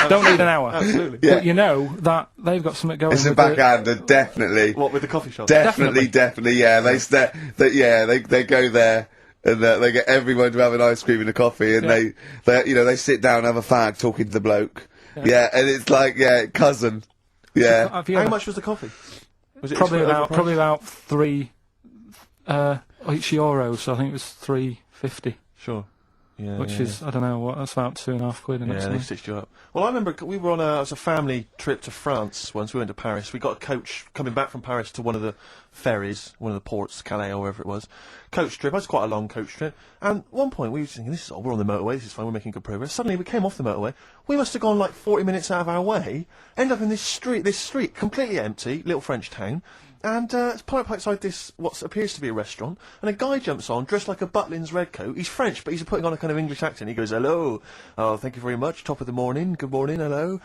Don't need an hour. Absolutely. Yeah. But you know that they've got something going It's a with the- backhander, definitely. What, with the coffee shop? Definitely, yeah. They go there and they get everyone to have an ice cream and a coffee, and they sit down and have a fag talking to the bloke. Yeah, and it's like cousin. Yeah. Have you How ever- much was the coffee? Was it Probably overpriced? about €3 each euro, so I think it was £3.50, Sure. Yeah. which is I don't know what that's about £2.50. And Yeah, they stitched you up. Well, I remember we were on it was a family trip to France once. We went to Paris. We got a coach coming back from Paris to one of the ferries, one of the ports, Calais or wherever it was. Coach trip. It was quite a long coach trip. And at one point we were thinking, we're on the motorway. This is fine. We're making good progress. Suddenly we came off the motorway. We must have gone like 40 minutes out of our way. End up in this street completely empty, little French town. And it's parked up outside this, what appears to be a restaurant, and a guy jumps on, dressed like a Butlins red coat. He's French, but he's putting on a kind of English accent. He goes, hello, oh, thank you very much, top of the morning, good morning, hello.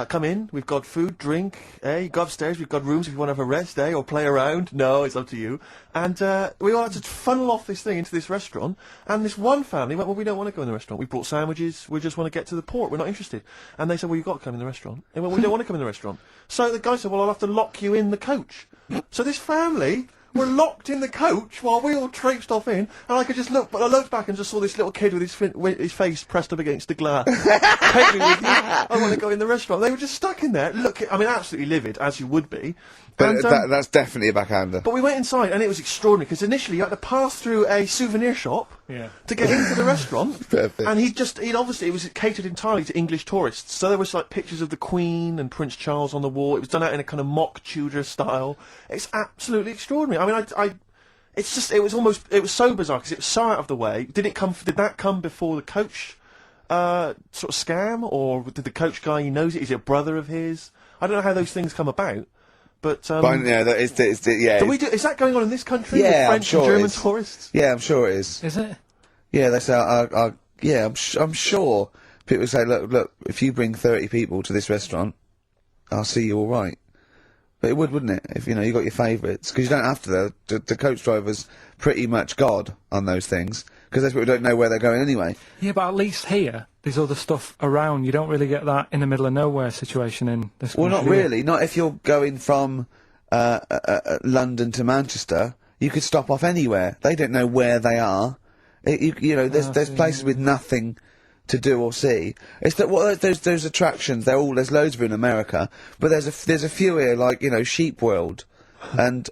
Come in, we've got food, drink, go upstairs, we've got rooms if you want to have a rest, or play around. No, it's up to you. And we all had to funnel off this thing into this restaurant, and this one family went, well, we don't want to go in the restaurant. We brought sandwiches, we just want to get to the port, we're not interested. And they said, well, you've got to come in the restaurant. They went, we don't want to come in the restaurant. So the guy said, well, I'll have to lock you in the coach. So this family were locked in the coach while we all traipsed off in, and I could just look, but I looked back and just saw this little kid with his face pressed up against the glass. Take me with you. I want to go in the restaurant. They were just stuck in there. Look, I mean, absolutely livid, as you would be. But And, that's definitely a backhander. but we went inside, and it was extraordinary, because initially you had to pass through a souvenir shop to get into the restaurant. Perfect. And it was catered entirely to English tourists. So there was like pictures of the Queen and Prince Charles on the wall. It was done out in a kind of mock Tudor style. It's absolutely extraordinary. I mean, it was so bizarre, because it was so out of the way. Did that come before the coach, sort of scam, or did the coach guy, he knows it? Is it a brother of his? I don't know how those things come about. But yeah. is that going on in this country? Yeah, with French I'm sure and German it is. tourists? Yeah, I'm sure it is. Is it? Yeah, that's how. Yeah, I'm sure people say, look, if you bring 30 people to this restaurant, I'll see you all right. But it wouldn't it? If you got your favourites, because you don't have to. The coach driver's pretty much God on those things, because those people don't know where they're going anyway. Yeah, but at least here, there's other stuff around. You don't really get that in the middle of nowhere situation in this Well, country. not really. Not if you're going from London to Manchester. You could stop off anywhere. They don't know where they are. There's places with nothing to do or see. It's that those attractions. There's loads of them in America, but there's a few here, like Sheep World, and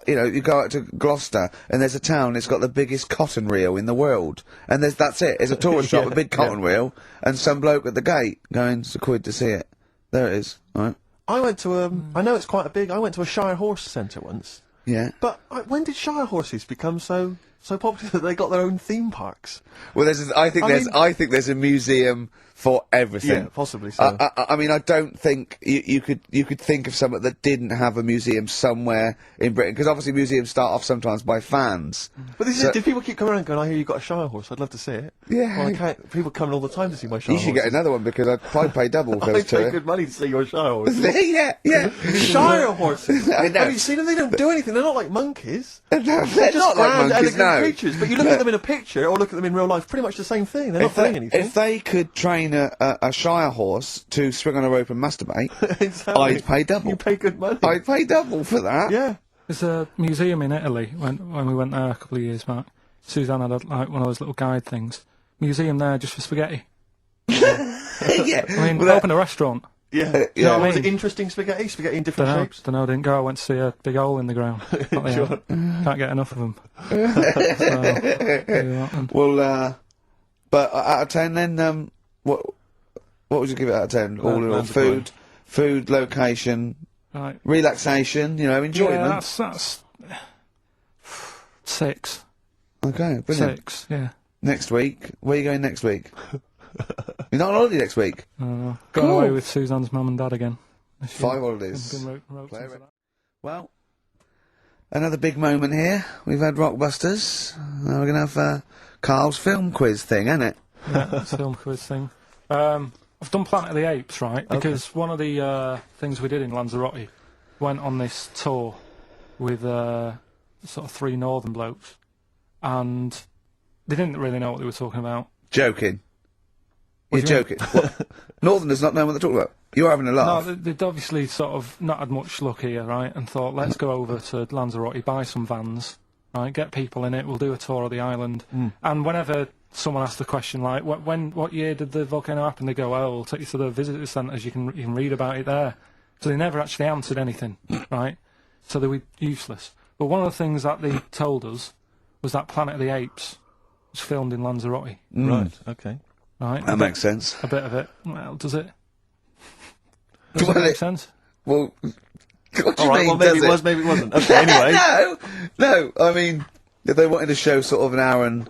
you go out to Gloucester and there's a town. It's got the biggest cotton reel in the world, and that's it. It's a tourist shop, a big cotton reel, and some bloke at the gate going, "It's £1 to see it." There it is. All right. I went to I know it's quite a big. I went to a Shire horse centre once. Yeah. But when did Shire horses become so popular that they got their own theme parks? Well, I think there's a museum for everything. Yeah, possibly so. I mean, I don't think you could think of something that didn't have a museum somewhere in Britain, because obviously museums start off sometimes by fans. But did people keep coming around going, I hear you've got a Shire horse, I'd love to see it? Yeah. Well, I can't. People coming all the time to see my Shire You should horse. get another one, because I'd pay double for I those pay two. good money to see your Shire horse. Yeah. Shire horses. I know. Have you seen them? They don't do anything. They're not like monkeys. No, they're Just not like grand, monkeys, elegant no. creatures. But you look at them in a picture or look at them in real life, pretty much the same thing. They're not doing anything. If they could train a Shire horse to swing on a rope and masturbate, Exactly. I'd pay double. You pay good money. I'd pay double for that. Yeah. There's a museum in Italy when we went there a couple of years back. Suzanne had one of those little guide things. Museum there just for spaghetti. Yeah. I mean, open a restaurant. Yeah. You know what I Was mean? it interesting spaghetti? Spaghetti in different shapes? Don't know, didn't go. I went to see a big hole in the ground. Sure. Can't get enough of them. Well, but out of 10 then, what would you give it out of 10? All in all, food, location, Right. relaxation, enjoyment. Yeah, that's 6. Okay, brilliant. 6, yeah. Next week, where are you going next week? You're not on holiday next week? Going Cool. away with Suzanne's mum and dad again. 5 holidays. Been roped Play into it. that. Well, another big moment here. We've had Rockbusters. Now we're going to have Carl's film quiz thing, ain't it? Yeah, it's a film quiz thing. I've done Planet of the Apes, right? Because one of the things we did in Lanzarote went on this tour with sort of 3 northern blokes, and they didn't really know what they were talking about. Joking. What You're do you joking. What? Northerners not know what they're talking about. You're having a laugh. No, they'd obviously sort of not had much luck here, right? And thought, let's go over to Lanzarote, buy some vans, right? Get people in it. We'll do a tour of the island. And whenever someone asks the question like, what year did the volcano happen? They go, oh, we'll take you to the visitor centres. You can read about it there. So they never actually answered anything, right? So they were useless. But one of the things that they told us was that Planet of the Apes was filmed in Lanzarote. Right, okay. Right? That makes sense. A bit of it. Well, does it? Does it make sense? Well, what do you All right, mean, well, maybe does it was, maybe it wasn't. Okay, anyway. No, I mean, if they wanted to show sort of an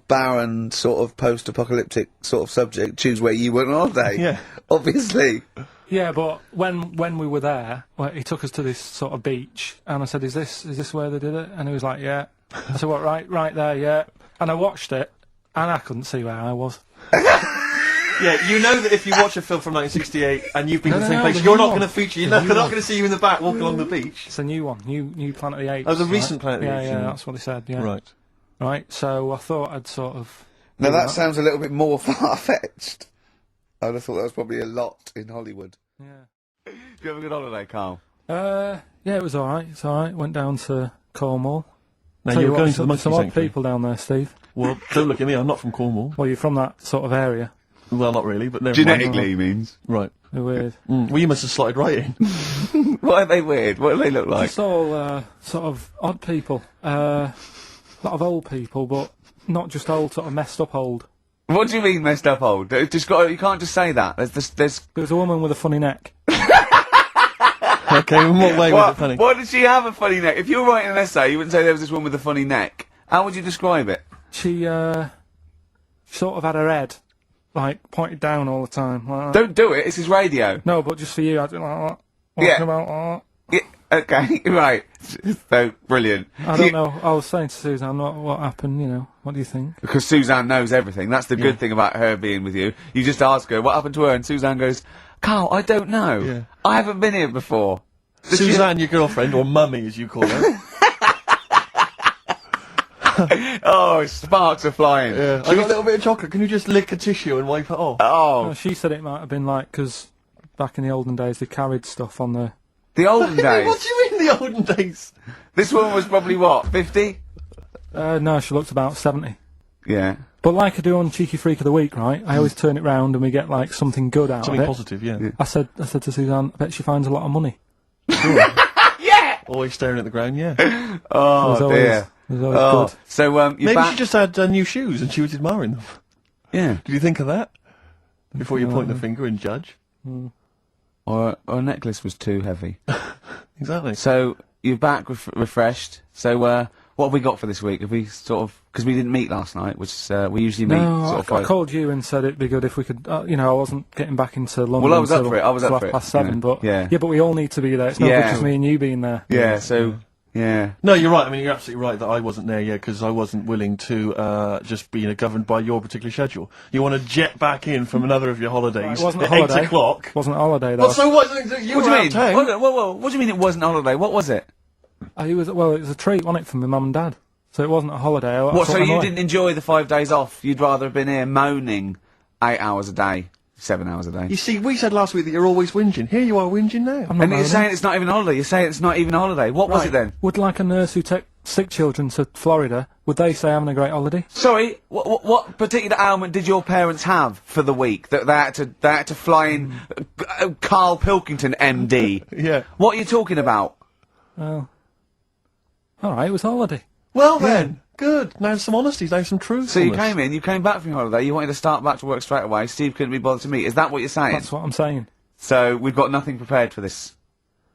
barren, sort of post-apocalyptic sort of subject, choose where you went on holiday. Yeah. Obviously. Yeah, but when we were there, he took us to this sort of beach, and I said, "Is this where they did it?" And he was like, "Yeah." I said, "What? Right there, yeah." And I watched it, and I couldn't see where I was. Yeah, you know that if you watch a film from 1968 and you've been to the same place, the you're new not one. going to feature. You're The not new going one. to see you in the back walking along the beach. It's a new one, new Planet of the Apes. Oh, the right? recent Planet of the Apes. Yeah, that's what they said. Yeah. Right. Right. So I thought I'd sort of. Now do that sounds a little bit more far-fetched. I would have thought that was probably a lot in Hollywood. Yeah. Did you have a good holiday, Carl? Yeah, it was all right. It's all right. Went down to Cornwall. Now Tell you're you what, going to the monkey some odd sanctuary. people down there, Steve. Well, don't look at me. I'm not from Cornwall. Well, you're from that sort of area. Well, not really, but never Genetically, mind. he means. Right. They're weird. Well, you must have slotted right in. Why are they weird? What do they look like? Just all sort of odd people. A lot of old people, but not just old, sort of messed up old. What do you mean messed up old? You can't just say that. There's There was a woman with a funny neck. Okay, in what way was it funny? Why did she have a funny neck? If you were writing an essay, you wouldn't say there was this one with a funny neck. How would you describe it? She sort of had her head like pointed down all the time. Like that. Don't do it. This is radio. No, but just for you, I did like that. Yeah. Walking about. Yeah, okay, right. So brilliant. I don't know. I was saying to Suzanne, what happened? You know, what do you think? Because Suzanne knows everything. That's the good thing about her being with you. You just ask her what happened to her, and Suzanne goes, "Carl, I don't know. Yeah. I haven't been here before." Suzanne, your girlfriend, or mummy as you call her. Oh, sparks are flying. Yeah. I got a little bit of chocolate. Can you just lick a tissue and wipe it off? Oh, No, she said it might have been like because back in the olden days they carried stuff on the. the olden days. What do you mean the olden days? This woman was probably what, 50? No, she looked about 70. Yeah. But like I do on Cheeky Freak of the Week, right? I always turn it round and we get like something good out Something of it. positive, yeah. I said to Suzanne, I bet she finds a lot of money. Always staring at the ground, yeah. Oh, It was dear. always, it was always Oh, good. so you're Maybe back. she just had new shoes and she was admiring them. Yeah. Did you think of that? Before you point the finger and judge? Or a necklace was too heavy. Exactly. So you're back refreshed. So what have we got for this week? Have we sort of, because we didn't meet last night, which we usually meet No, sort of I five. called you and said it'd be good if we could. You know, I wasn't getting back into London. Well, I was up until for it, I was up for it, 7:30, yeah. but Yeah. but we all need to be there. It's no Yeah. good just me and you being there. Yeah. So yeah. No, you're right. I mean, you're absolutely right that I wasn't there yet because I wasn't willing to just be governed by your particular schedule. You want to jet back in from another of your holidays It wasn't a at holiday. 8 o'clock. Wasn't a holiday though. Well, so what? You What were do you out mean? of town. What do you mean it wasn't a holiday? What was it? It was a treat, wasn't it, for my mum and dad? So it wasn't a holiday. What? So you didn't enjoy the 5 days off? You'd rather have been here moaning 8 hours a day, 7 hours a day. You see, we said last week that you're always whinging. Here you are whinging now. I'm not And you're moaning. saying it's not even a holiday. You're saying it's not even a holiday. What was Right. it then? Would like a nurse who take sick children to Florida, would they say having a great holiday? Sorry, what particular ailment did your parents have for the week that they had to fly in Karl Pilkington, MD? Yeah. What are you talking about? Well, all right, it was a holiday. Well then, good. Now some honesty, now some truth. So you came back from your holiday, you wanted to start back to work straight away, Steve couldn't be bothered to meet. Is that what you're saying? That's what I'm saying. So we've got nothing prepared for this.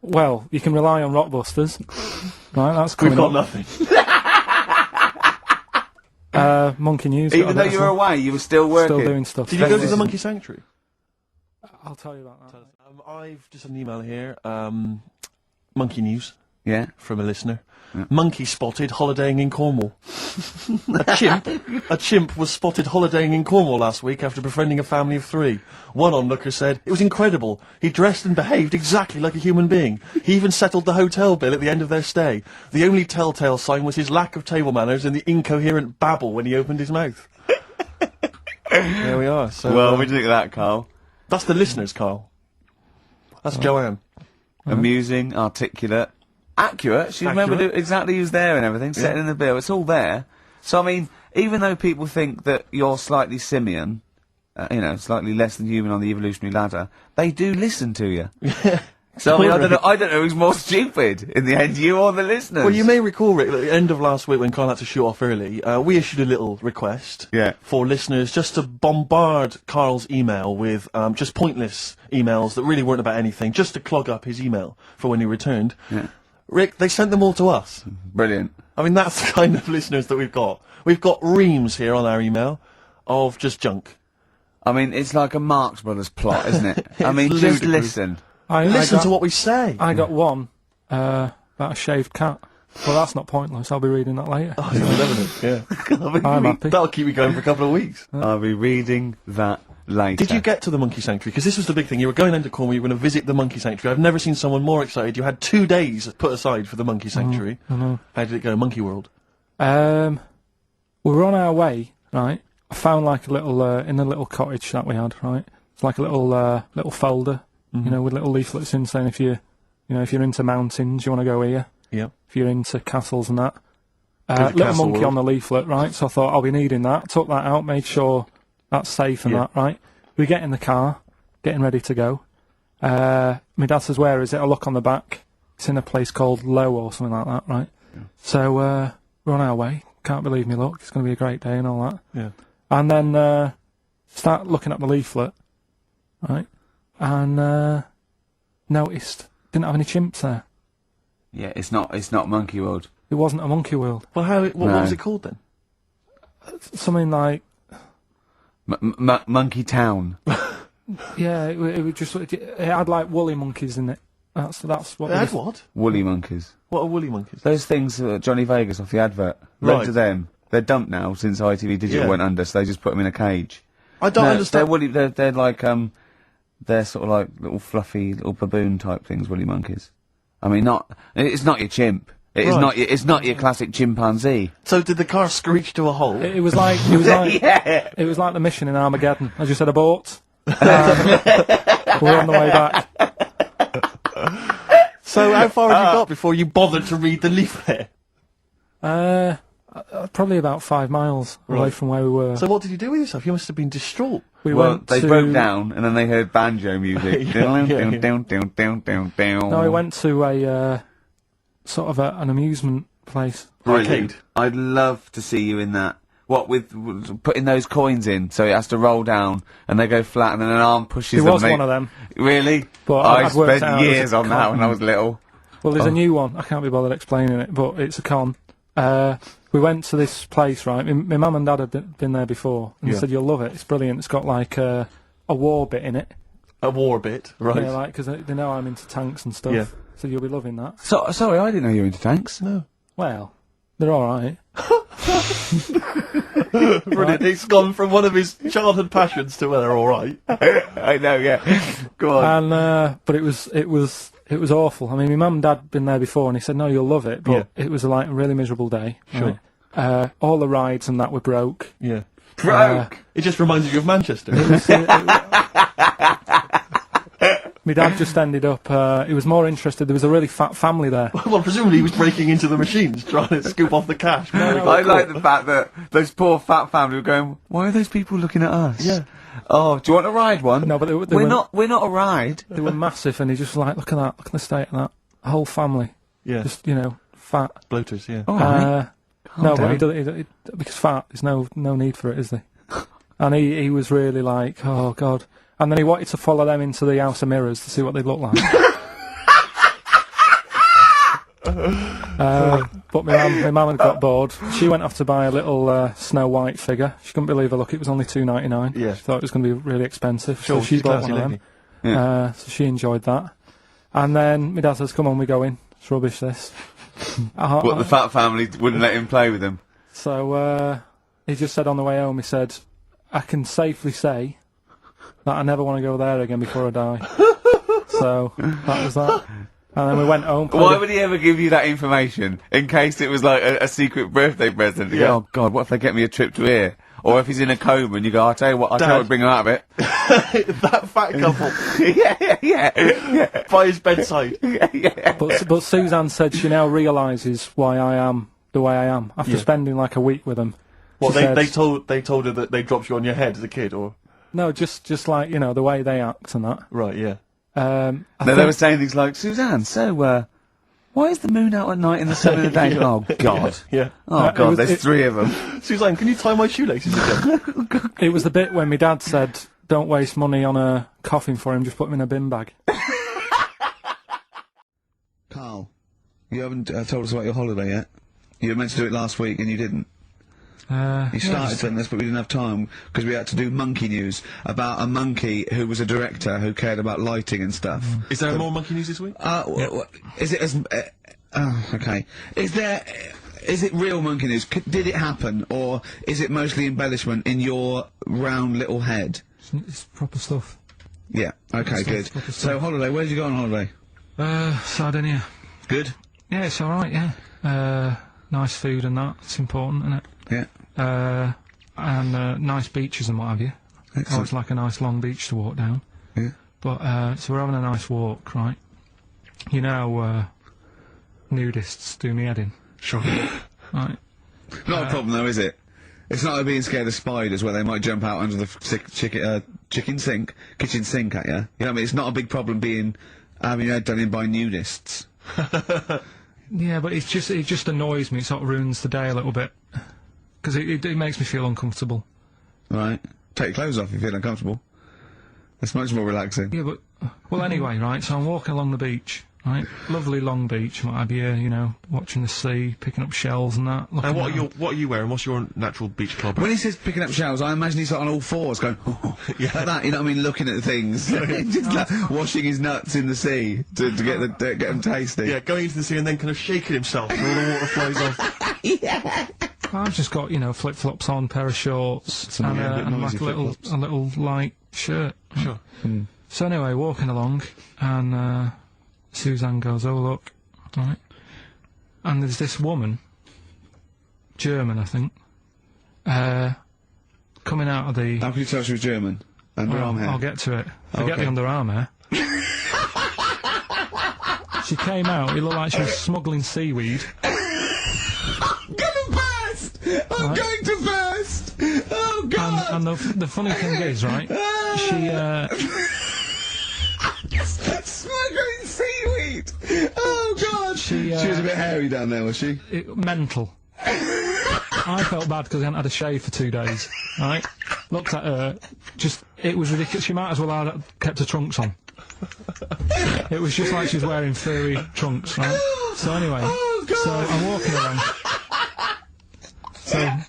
Well, you can rely on Rockbusters. Right, that's We've coming got up. nothing. Monkey News. Even though you were away, you were still working. Still doing stuff. Did you go to the Monkey Sanctuary? I'll tell you about that. I've just had an email here. Monkey News. Yeah. From a listener. Yeah. Monkey spotted holidaying in Cornwall. A chimp was spotted holidaying in Cornwall last week after befriending a family of 3. One onlooker said, "It was incredible. He dressed and behaved exactly like a human being. He even settled the hotel bill at the end of their stay. The only telltale sign was his lack of table manners and the incoherent babble when he opened his mouth." There we are. So, well, what do you think of that, Carl? That's the listeners, Carl. That's Joanne. Amusing, articulate, accurate. She remembered exactly who's there and everything, setting in the bill. It's all there. So, I mean, even though people think that you're slightly simian, you know, slightly less than human on the evolutionary ladder, they do listen to you. So, I mean, I don't know who's more stupid in the end, you or the listeners. Well, you may recall, Rick, at the end of last week when Carl had to shoot off early, we issued a little request for listeners just to bombard Carl's email with just pointless emails that really weren't about anything, just to clog up his email for when he returned. Yeah. Rick, they sent them all to us. Brilliant. I mean, that's the kind of listeners that we've got. We've got reams here on our email of just junk. I mean, it's like a Marx Brothers plot, isn't it? I mean, just listen. Listen to what we say. I got one about a shaved cat. Well, that's not pointless. I'll be reading that later. Oh, yeah. I'm happy. That'll keep you going for a couple of weeks. I'll be reading that later. Did you get to the Monkey Sanctuary? Because this was the big thing. You were going into Cornwall, you were going to visit the Monkey Sanctuary. I've never seen someone more excited. You had 2 days put aside for the Monkey Sanctuary. I know. How did it go, Monkey World? We were on our way, right? I found like a little, in the little cottage that we had, right? It's like a little folder. You know, with little leaflets in saying if you're into mountains, you want to go here. Yeah. If you're into castles and that. Little monkey on the leaflet, right? So I thought, I'll be needing that. Took that out, made sure that's safe and that, right? We get in the car, getting ready to go. My dad says, "Where is it?" I look on the back. It's in a place called Low or something like that, right? Yeah. So, we're on our way. Can't believe me luck. It's going to be a great day and all that. Yeah. And then, start looking at the leaflet, right? And noticed didn't have any chimps there. Yeah, it's not Monkey World. It wasn't a monkey world. Well, what was it called then? Something like Monkey Town. Yeah, it was just it had like woolly monkeys in it. That's what. It had what? Woolly monkeys. What are woolly monkeys? Those things Johnny Vegas off the advert. Loads of them. They're dumped now since ITV Digital went under, so they just put them in a cage. I don't understand. They're woolly. They're like they're sort of like little fluffy little baboon type things. Woolly monkeys. I mean, it's not your chimp. It's not your classic chimpanzee. So did the car screech to a halt? It was like it was like the mission in Armageddon. I just said abort. We're on the way back. So how far had you got before you bothered to read the leaflet? Probably about 5 miles away from where we were. So what did you do with yourself? You must have been distraught. They broke down and then they heard banjo music. No, I went to a sort of an amusement place. Arcade. I'd love to see you in that. What with putting those coins in, so it has to roll down and they go flat, and then an arm pushes them. It was one of them. Really? But I spent years on that when I was little. Well, there's a new one. I can't be bothered explaining it, but it's a con. We went to this place, right? My mum and dad had been there before, and they said, "You'll love it. It's brilliant. It's got like a war bit in it." A war bit, right? Yeah, like because they know I'm into tanks and stuff. Yeah. So you'll be loving that. So sorry, I didn't know you were into tanks. No. Well, they're all right. Brilliant. It's gone from one of his childhood passions to, well, they're all right. I know, yeah. Go on. And but it was awful. I mean, my mum and dad had been there before, and he said, "No, you'll love it." But it was like a really miserable day. Sure. Right? All the rides and that were broke. Yeah. Broke. It just reminded you of Manchester. My dad just ended up, he was more interested, there was a really fat family there. Well, presumably he was breaking into the machines, trying to scoop off the cash. I like the fact that those poor fat family were going, "Why are those people looking at us?" Yeah. Oh, do you want to ride one? No, but we're not a ride. They were massive, and he just like, look at the state of that. A whole family. Yeah. Just, fat. Bloaters, yeah. All right. No, but because fat, there's no need for it, is there? And he was really like, oh God. And then he wanted to follow them into the House of Mirrors to see what they'd look like. But my mum had got bored. She went off to buy a little Snow White figure. She couldn't believe her luck. It was only $2.99. Yeah. She thought it was going to be really expensive. Sure, so she she's bought classy one of lady. them. Yeah. So she enjoyed that. And then my dad says, "Come on, we go in. It's rubbish, this." What, the fat family wouldn't let him play with them? So he just said on the way home, he said, "I can safely say that I never want to go there again before I die." So that was that. And then we went home. Why would he ever give you that information? In case it was like a secret birthday present. You go, oh God, what if they get me a trip to here? Or if he's in a coma and you go, I'll tell you what, bring him out of it. That fat couple. yeah. By his bedside. But Suzanne said she now realises why I am the way I am after spending like a week with them. What, She they said- told her that they dropped you on your head as a kid, or? No, just like, you know, the way they act and that. Right, yeah. They were saying things like, Suzanne, so, why is the moon out at night and the sun in the day? Oh, God. Yeah. Oh, God, there's 3 of them. Suzanne, can you tie my shoelaces again? It was the bit when my dad said, "Don't waste money on a coffin for him, just put him in a bin bag." Carl, you haven't told us about your holiday yet. You were meant to do it last week and you didn't. You started doing this, but we didn't have time because we had to do monkey news about a monkey who was a director who cared about lighting and stuff. Is there more monkey news this week? Is it as? Okay. Is it real monkey news? Did it happen, or is it mostly embellishment in your round little head? It's proper stuff. Yeah. Okay. Good. So holiday. Where did you go on holiday? Sardinia. Good. Yeah, it's alright, yeah. Nice food and that, it's important, isn't it? Yeah. And nice beaches and what have you. Excellent. Always like a nice long beach to walk down. Yeah. But, so we're having a nice walk, right? You know, nudists do me head in. Sure. Right. Not a problem though, is it? It's not like being scared of spiders where they might jump out under the kitchen sink at you. You know what I mean? It's not a big problem having your head done in by nudists. Yeah, but it just annoys me. It sort of ruins the day a little bit. Because it makes me feel uncomfortable. Right. Take your clothes off if you feel uncomfortable. It's much more relaxing. Yeah, but... Well, anyway, right, so I'm walking along the beach, right? Lovely long beach, what have you, you know, watching the sea, picking up shells and that. And what are you wearing? What's your natural beach club? When he says picking up shells, I imagine he's on all fours going, like that, you know what I mean, looking at things. Just like washing his nuts in the sea to get them tasty. Yeah, going into the sea and then kind of shaking himself and all the water flows off. Yeah. I've just got, you know, flip-flops on, pair of shorts, and like a little light shirt. Sure. So anyway, walking along, and Suzanne goes, "Oh look," right, and there's this woman, German I think, coming out of the... How can you tell she was German? Underarm hair? I'll get to it. Forget the underarm hair. She came out, it looked like she was smuggling seaweed. I'm gonna burst! I'm going to burst! Oh God! And the funny thing is, right, she, smuggling seaweed! Oh God! She was a bit hairy down there, was she? Mental. I felt bad because I hadn't had a shave for 2 days, right? Looked at her, it was ridiculous. She might as well have kept her trunks on. It was just like she was wearing furry trunks, right? So anyway, so I'm walking around. So... yeah,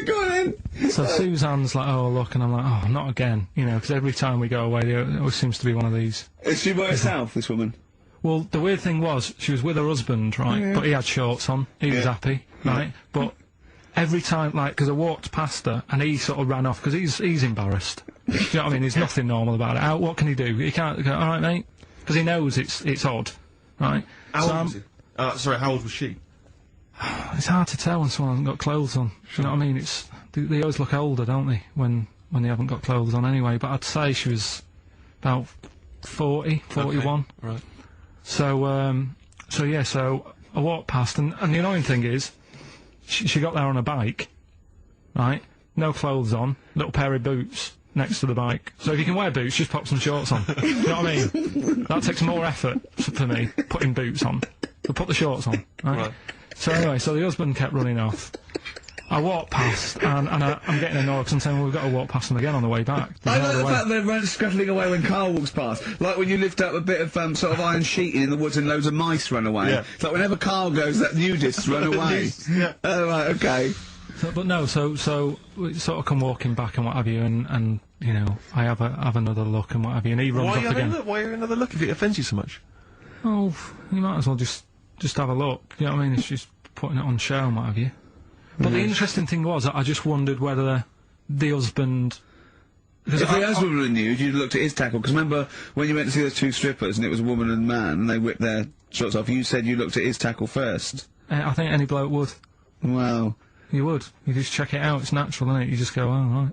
go on then. So Suzanne's like, "Oh, look," and I'm like, "Oh, not again," you know, because every time we go away, there always seems to be one of these. Is she by herself, this woman? Well, the weird thing was, she was with her husband, right, but he had shorts on, he was happy, right, but every time, like, because I walked past her, and he sort of ran off, because he's embarrassed. Do you know what I mean? There's nothing normal about it. What can he do? He can't go, "Alright, mate," because he knows it's odd, right? How old was he? Sorry, how old was she? It's hard to tell when someone hasn't got clothes on. You know what I mean? They always look older, don't they, when they haven't got clothes on anyway. But I'd say she was about 40, 41. Okay. Right. So I walked past, and the annoying thing is, she got there on a bike, right? No clothes on, little pair of boots next to the bike. So if you can wear boots, just pop some shorts on. You know what I mean? That takes more effort for me, putting boots on. So put the shorts on, right? So anyway, so the husband kept running off, I walked past, and I'm getting annoyed because I'm saying, well, we've got to walk past them again on the way back. I like the fact they're scuttling away when Carl walks past. Like when you lift up a bit of sort of iron sheeting in the woods and loads of mice run away. Yeah. It's like whenever Carl goes, that nudists run away. Yeah. Oh, right, okay. So we sort of come walking back and what have you, and you know, I have another look and what have you, and he runs off again. Why are you another look if it offends you so much? Oh, you might as well just have a look. You know what I mean? It's just putting it on show and what have you. But the interesting thing was, I just wondered whether the husband... If the husband were nude, you'd looked at his tackle, because remember when you went to see those two strippers and it was a woman and a man, and they whipped their shots off, you said you looked at his tackle first. I think any bloke would. Wow. You would. You just check it out, it's natural, isn't it? You just go, oh,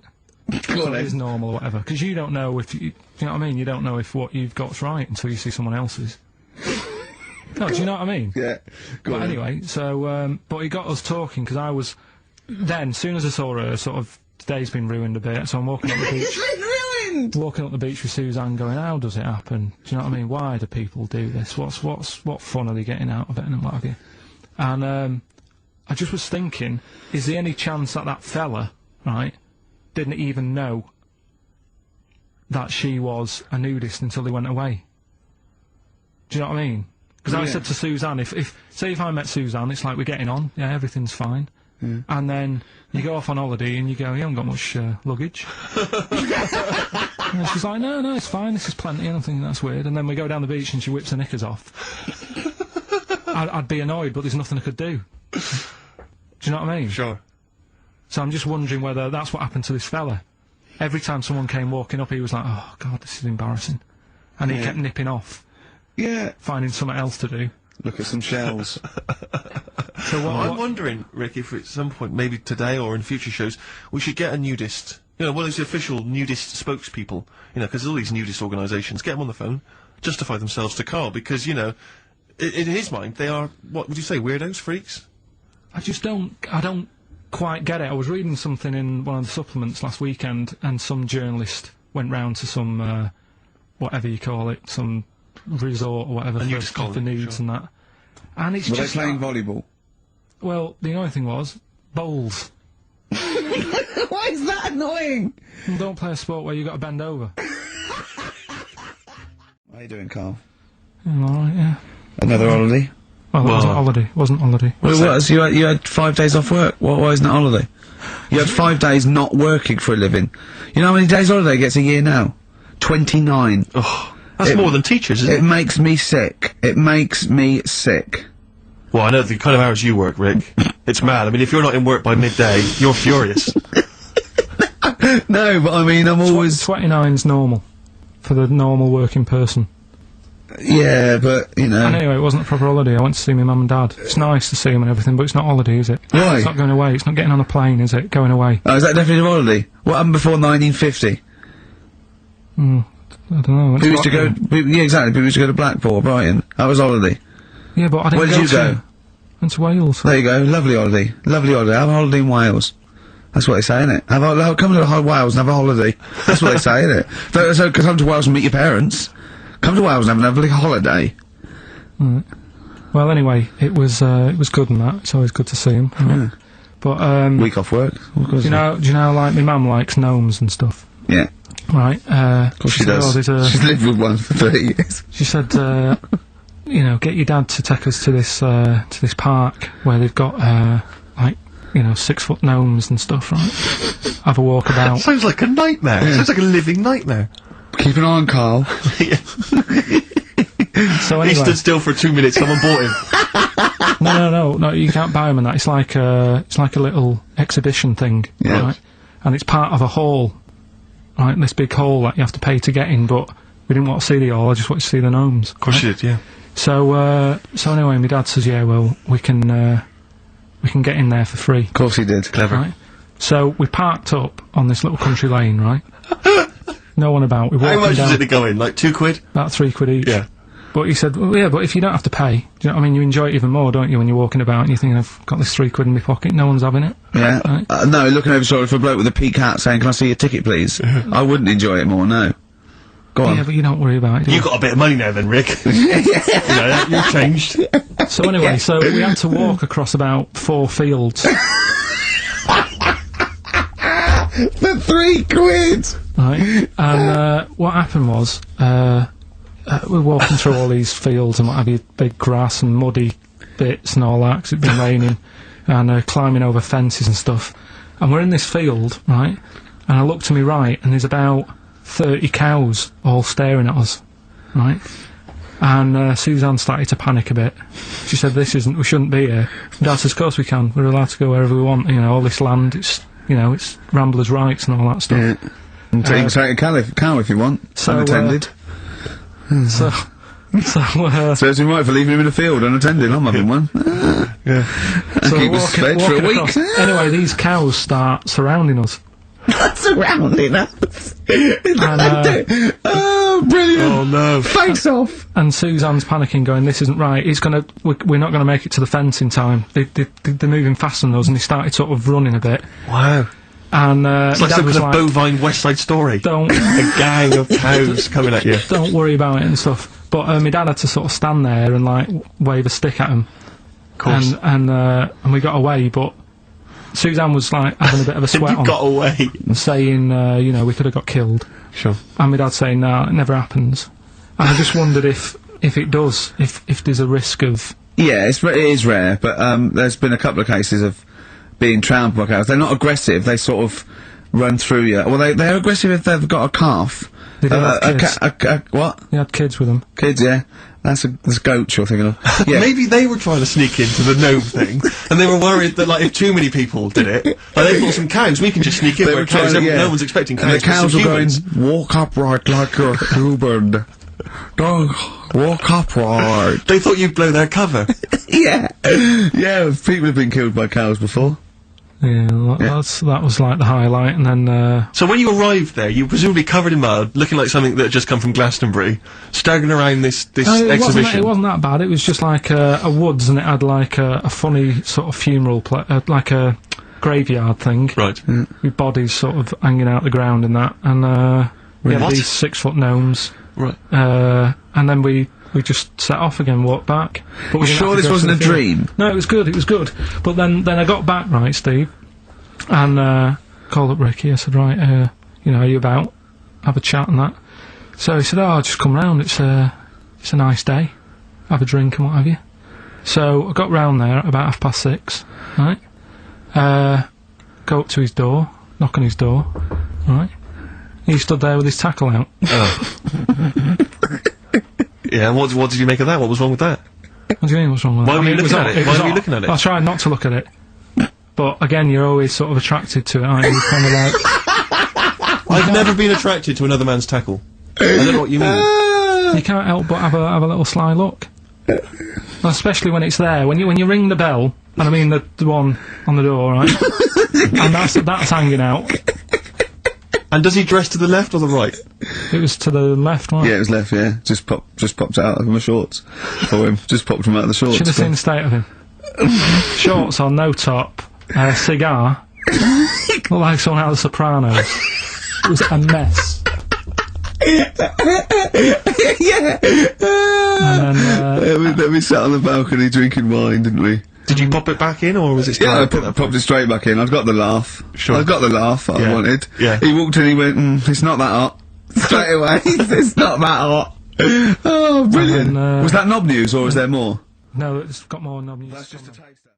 right. So it is normal or whatever. Because you don't know if... you know what I mean? You don't know if what you've got's right until you see someone else's. No, do you know what I mean? Yeah. But anyway, so, but he got us talking, because I was... Then, as soon as I saw her, sort of, today's been ruined a bit, so I'm walking up the beach... It's been ruined! Walking up the beach with Suzanne going, how does it happen? Do you know what I mean? Why do people do this? What fun are they getting out of it and what have you? And, I just was thinking, is there any chance that fella, right, didn't even know that she was a nudist until they went away? Do you know what I mean? Because I said to Suzanne, say if I met Suzanne, it's like we're getting on, yeah, everything's fine. And then you go off on holiday and you go, you haven't got much luggage. And she's like, no, it's fine, this is plenty, and I'm thinking that's weird. And then we go down the beach and she whips her knickers off. I'd be annoyed, but there's nothing I could do. Do you know what I mean? Sure. So I'm just wondering whether that's what happened to this fella. Every time someone came walking up, he was like, oh, God, this is embarrassing. And he kept nipping off. Yeah. Finding something else to do. Look at some shells. So I'm wondering, Rick, if at some point, maybe today or in future shows, we should get a nudist, you know, one of those official nudist spokespeople, you know, because all these nudist organisations, get them on the phone, justify themselves to Karl, because, you know, in his mind, they are, what would you say, weirdos, freaks? I don't quite get it. I was reading something in one of the supplements last weekend, and some journalist went round to some, whatever you call it, some resort or whatever for nudes and that. And it's Were just... they playing volleyball? Well, the annoying thing was, bowls. Why is that annoying? Well, don't play a sport where you got to bend over. How you doing, Karl? I'm alright, yeah. Another holiday? Well, it wasn't holiday. Well, it was. You had 5 days off work. Why isn't it holiday? You had 5 days not working for a living. You know how many days holiday gets a year now? 29. Oh, that's more than teachers, isn't it? It makes me sick. It makes me sick. Well, I know the kind of hours you work, Rick. It's mad. I mean, if you're not in work by midday, you're furious. No, but I mean, I'm always... 29's normal. For the normal working person. Yeah, but, you know... And anyway, it wasn't a proper holiday. I went to see my mum and dad. It's nice to see them and everything, but it's not holiday, is it? Why? It's not going away. It's not getting on a plane, is it? Going away. Oh, is that definitely a holiday? What happened before 1950? I don't know. Who used to go... Yeah, exactly. People used to go to Blackpool or Brighton. That was holiday. Yeah, but I didn't Where did you go? Went to Wales. There you go. Lovely holiday. Lovely holiday. Have a holiday in Wales. That's what they say, innit? Come to Wales and have a holiday. That's what they say, innit? So come to Wales and meet your parents. Come to Wales and have a lovely holiday. Right. Well, anyway, it was good and that. It's always good to see him. Yeah. But week off work. Do you know, like my mum likes gnomes and stuff. Yeah. Right. Of course she does. She's lived with one for 30 years. She said, you know, get your dad to take us to this park where they've got like, you know, 6-foot gnomes and stuff, right? Have a walk about. Sounds like a nightmare. Yeah. Sounds like a living nightmare. Keep an eye on Karl. So anyway, he stood still for 2 minutes. Someone bought him. No. You can't buy them and that. It's like a little exhibition thing, right? And it's part of a hall, right? This big hall that you have to pay to get in. But we didn't want to see the hall. I just wanted to see the gnomes. Of course you did, yeah. So anyway, my dad says, yeah, well, we can get in there for free. Of course he did. Clever. Right? So we parked up on this little country lane, right? No one about. We How much down, was it to go in? Like £2? About £3 each. Yeah. But he said, well, yeah, but if you don't have to pay, do you know what I mean? You enjoy it even more, don't you, when you're walking about and you're thinking, I've got this £3 in my pocket, no one's having it. Yeah. Right? No, looking over sort of a bloke with a peak hat saying, can I see your ticket, please? I wouldn't enjoy it more, no. Go on. Yeah, but you don't worry about it. You got a bit of money now then, Rick. You know, you've changed. So anyway, so we had to walk across about 4 fields. For 3 quid! Right, and what happened was, we're walking through all these fields and what have you, big grass and muddy bits and all that, 'cause it'd been raining, and climbing over fences and stuff. And we're in this field, right, and I look to my right, and there's about 30 cows all staring at us, right? And Suzanne started to panic a bit. She said, we shouldn't be here. Dad says, of course we can, we're allowed to go wherever we want, you know, all this land, it's, you know, it's ramblers' rights and all that stuff. Yeah. And you can take a cow if you want, unattended. So it's right for leaving him in the field unattended. I'm having one. Yeah. So keep us fed for a week. Anyway, these cows start surrounding us. Surrounding us. Oh, brilliant! Oh no! Face off. And Suzanne's panicking, going, "This isn't right. We're not going to make it to the fence in time. They're moving faster than us." And they started sort of running a bit. Wow. And it's like some kind of bovine West Side Story. A gang of cows coming at you. Don't worry about it and stuff. But my dad had to sort of stand there and like wave a stick at him. Of course. And we got away, but Suzanne was like having a bit of a sweat on. Got away. And saying, you know, we could have got killed. Sure. And my dad saying, no, it never happens. And I just wondered if it does, if there's a risk of... Yeah, it is rare, but there's been a couple of cases of being trampled by cows. They're not aggressive, they sort of run through you. Well, they're aggressive if they've got a calf. They do have kids. What? They had kids with them. Kids, yeah. That's goats you're thinking of. Yeah. Maybe they were trying to sneak into the gnome thing, and they were worried that, like, if too many people did it, like, they thought some cows, we can just sneak in where cows, no one's expecting cows. And the cows were going, humans. walk upright like a human. Don't walk upright. They thought you'd blow their cover. Yeah. Yeah, people have been killed by cows before. Yeah, that was like the highlight, and then, So when you arrived there, you were presumably covered in mud, looking like something that had just come from Glastonbury, staggering around this exhibition. It wasn't that bad, it was just like a woods, and it had like a funny sort of funeral, like a graveyard thing. Right. With bodies sort of hanging out the ground and that, and, we had these 6-foot gnomes. Right. And then we just set off again, walked back. But we sure this wasn't a dream? No, it was good, But then I got back, right, Steve, and, called up Ricky, I said, right, you know, are you about? Have a chat and that. So he said, oh, I'll just come round, it's a nice day. Have a drink and what have you. So I got round there at about 6:30, right? Go up to his door, knock on his door, right? He stood there with his tackle out. Oh. Yeah, and what did you make of that? What was wrong with that? What do you mean, what's wrong with that? Why were you looking at it? Why were you looking at it? I tried not to look at it. But again, you're always sort of attracted to it, aren't you? Kind of like... I've never been attracted to another man's tackle. I don't know what you mean. You can't help but have a little sly look. Well, especially when it's there. When you ring the bell, and I mean the one on the door, right? And that's hanging out. And does he dress to the left or the right? It was to the left, right? Yeah, it was left, yeah. Just popped out of my shorts. For him. Just popped him out of the shorts. Should have seen the state of him. Shorts on, no top, cigar. Looked like someone out of The Sopranos. It was a mess. Yeah! And then, we sat on the balcony drinking wine, didn't we? Did you pop it back in, or was it still... Yeah, I popped it straight back in. I've got the laugh. Sure. I've got the laugh I wanted. Yeah. He walked in, he went, it's not that hot. Straight away, it's not that hot. Oh, brilliant. And, was that knob news, or is there more? no, it's got more knob news. That's just a taster.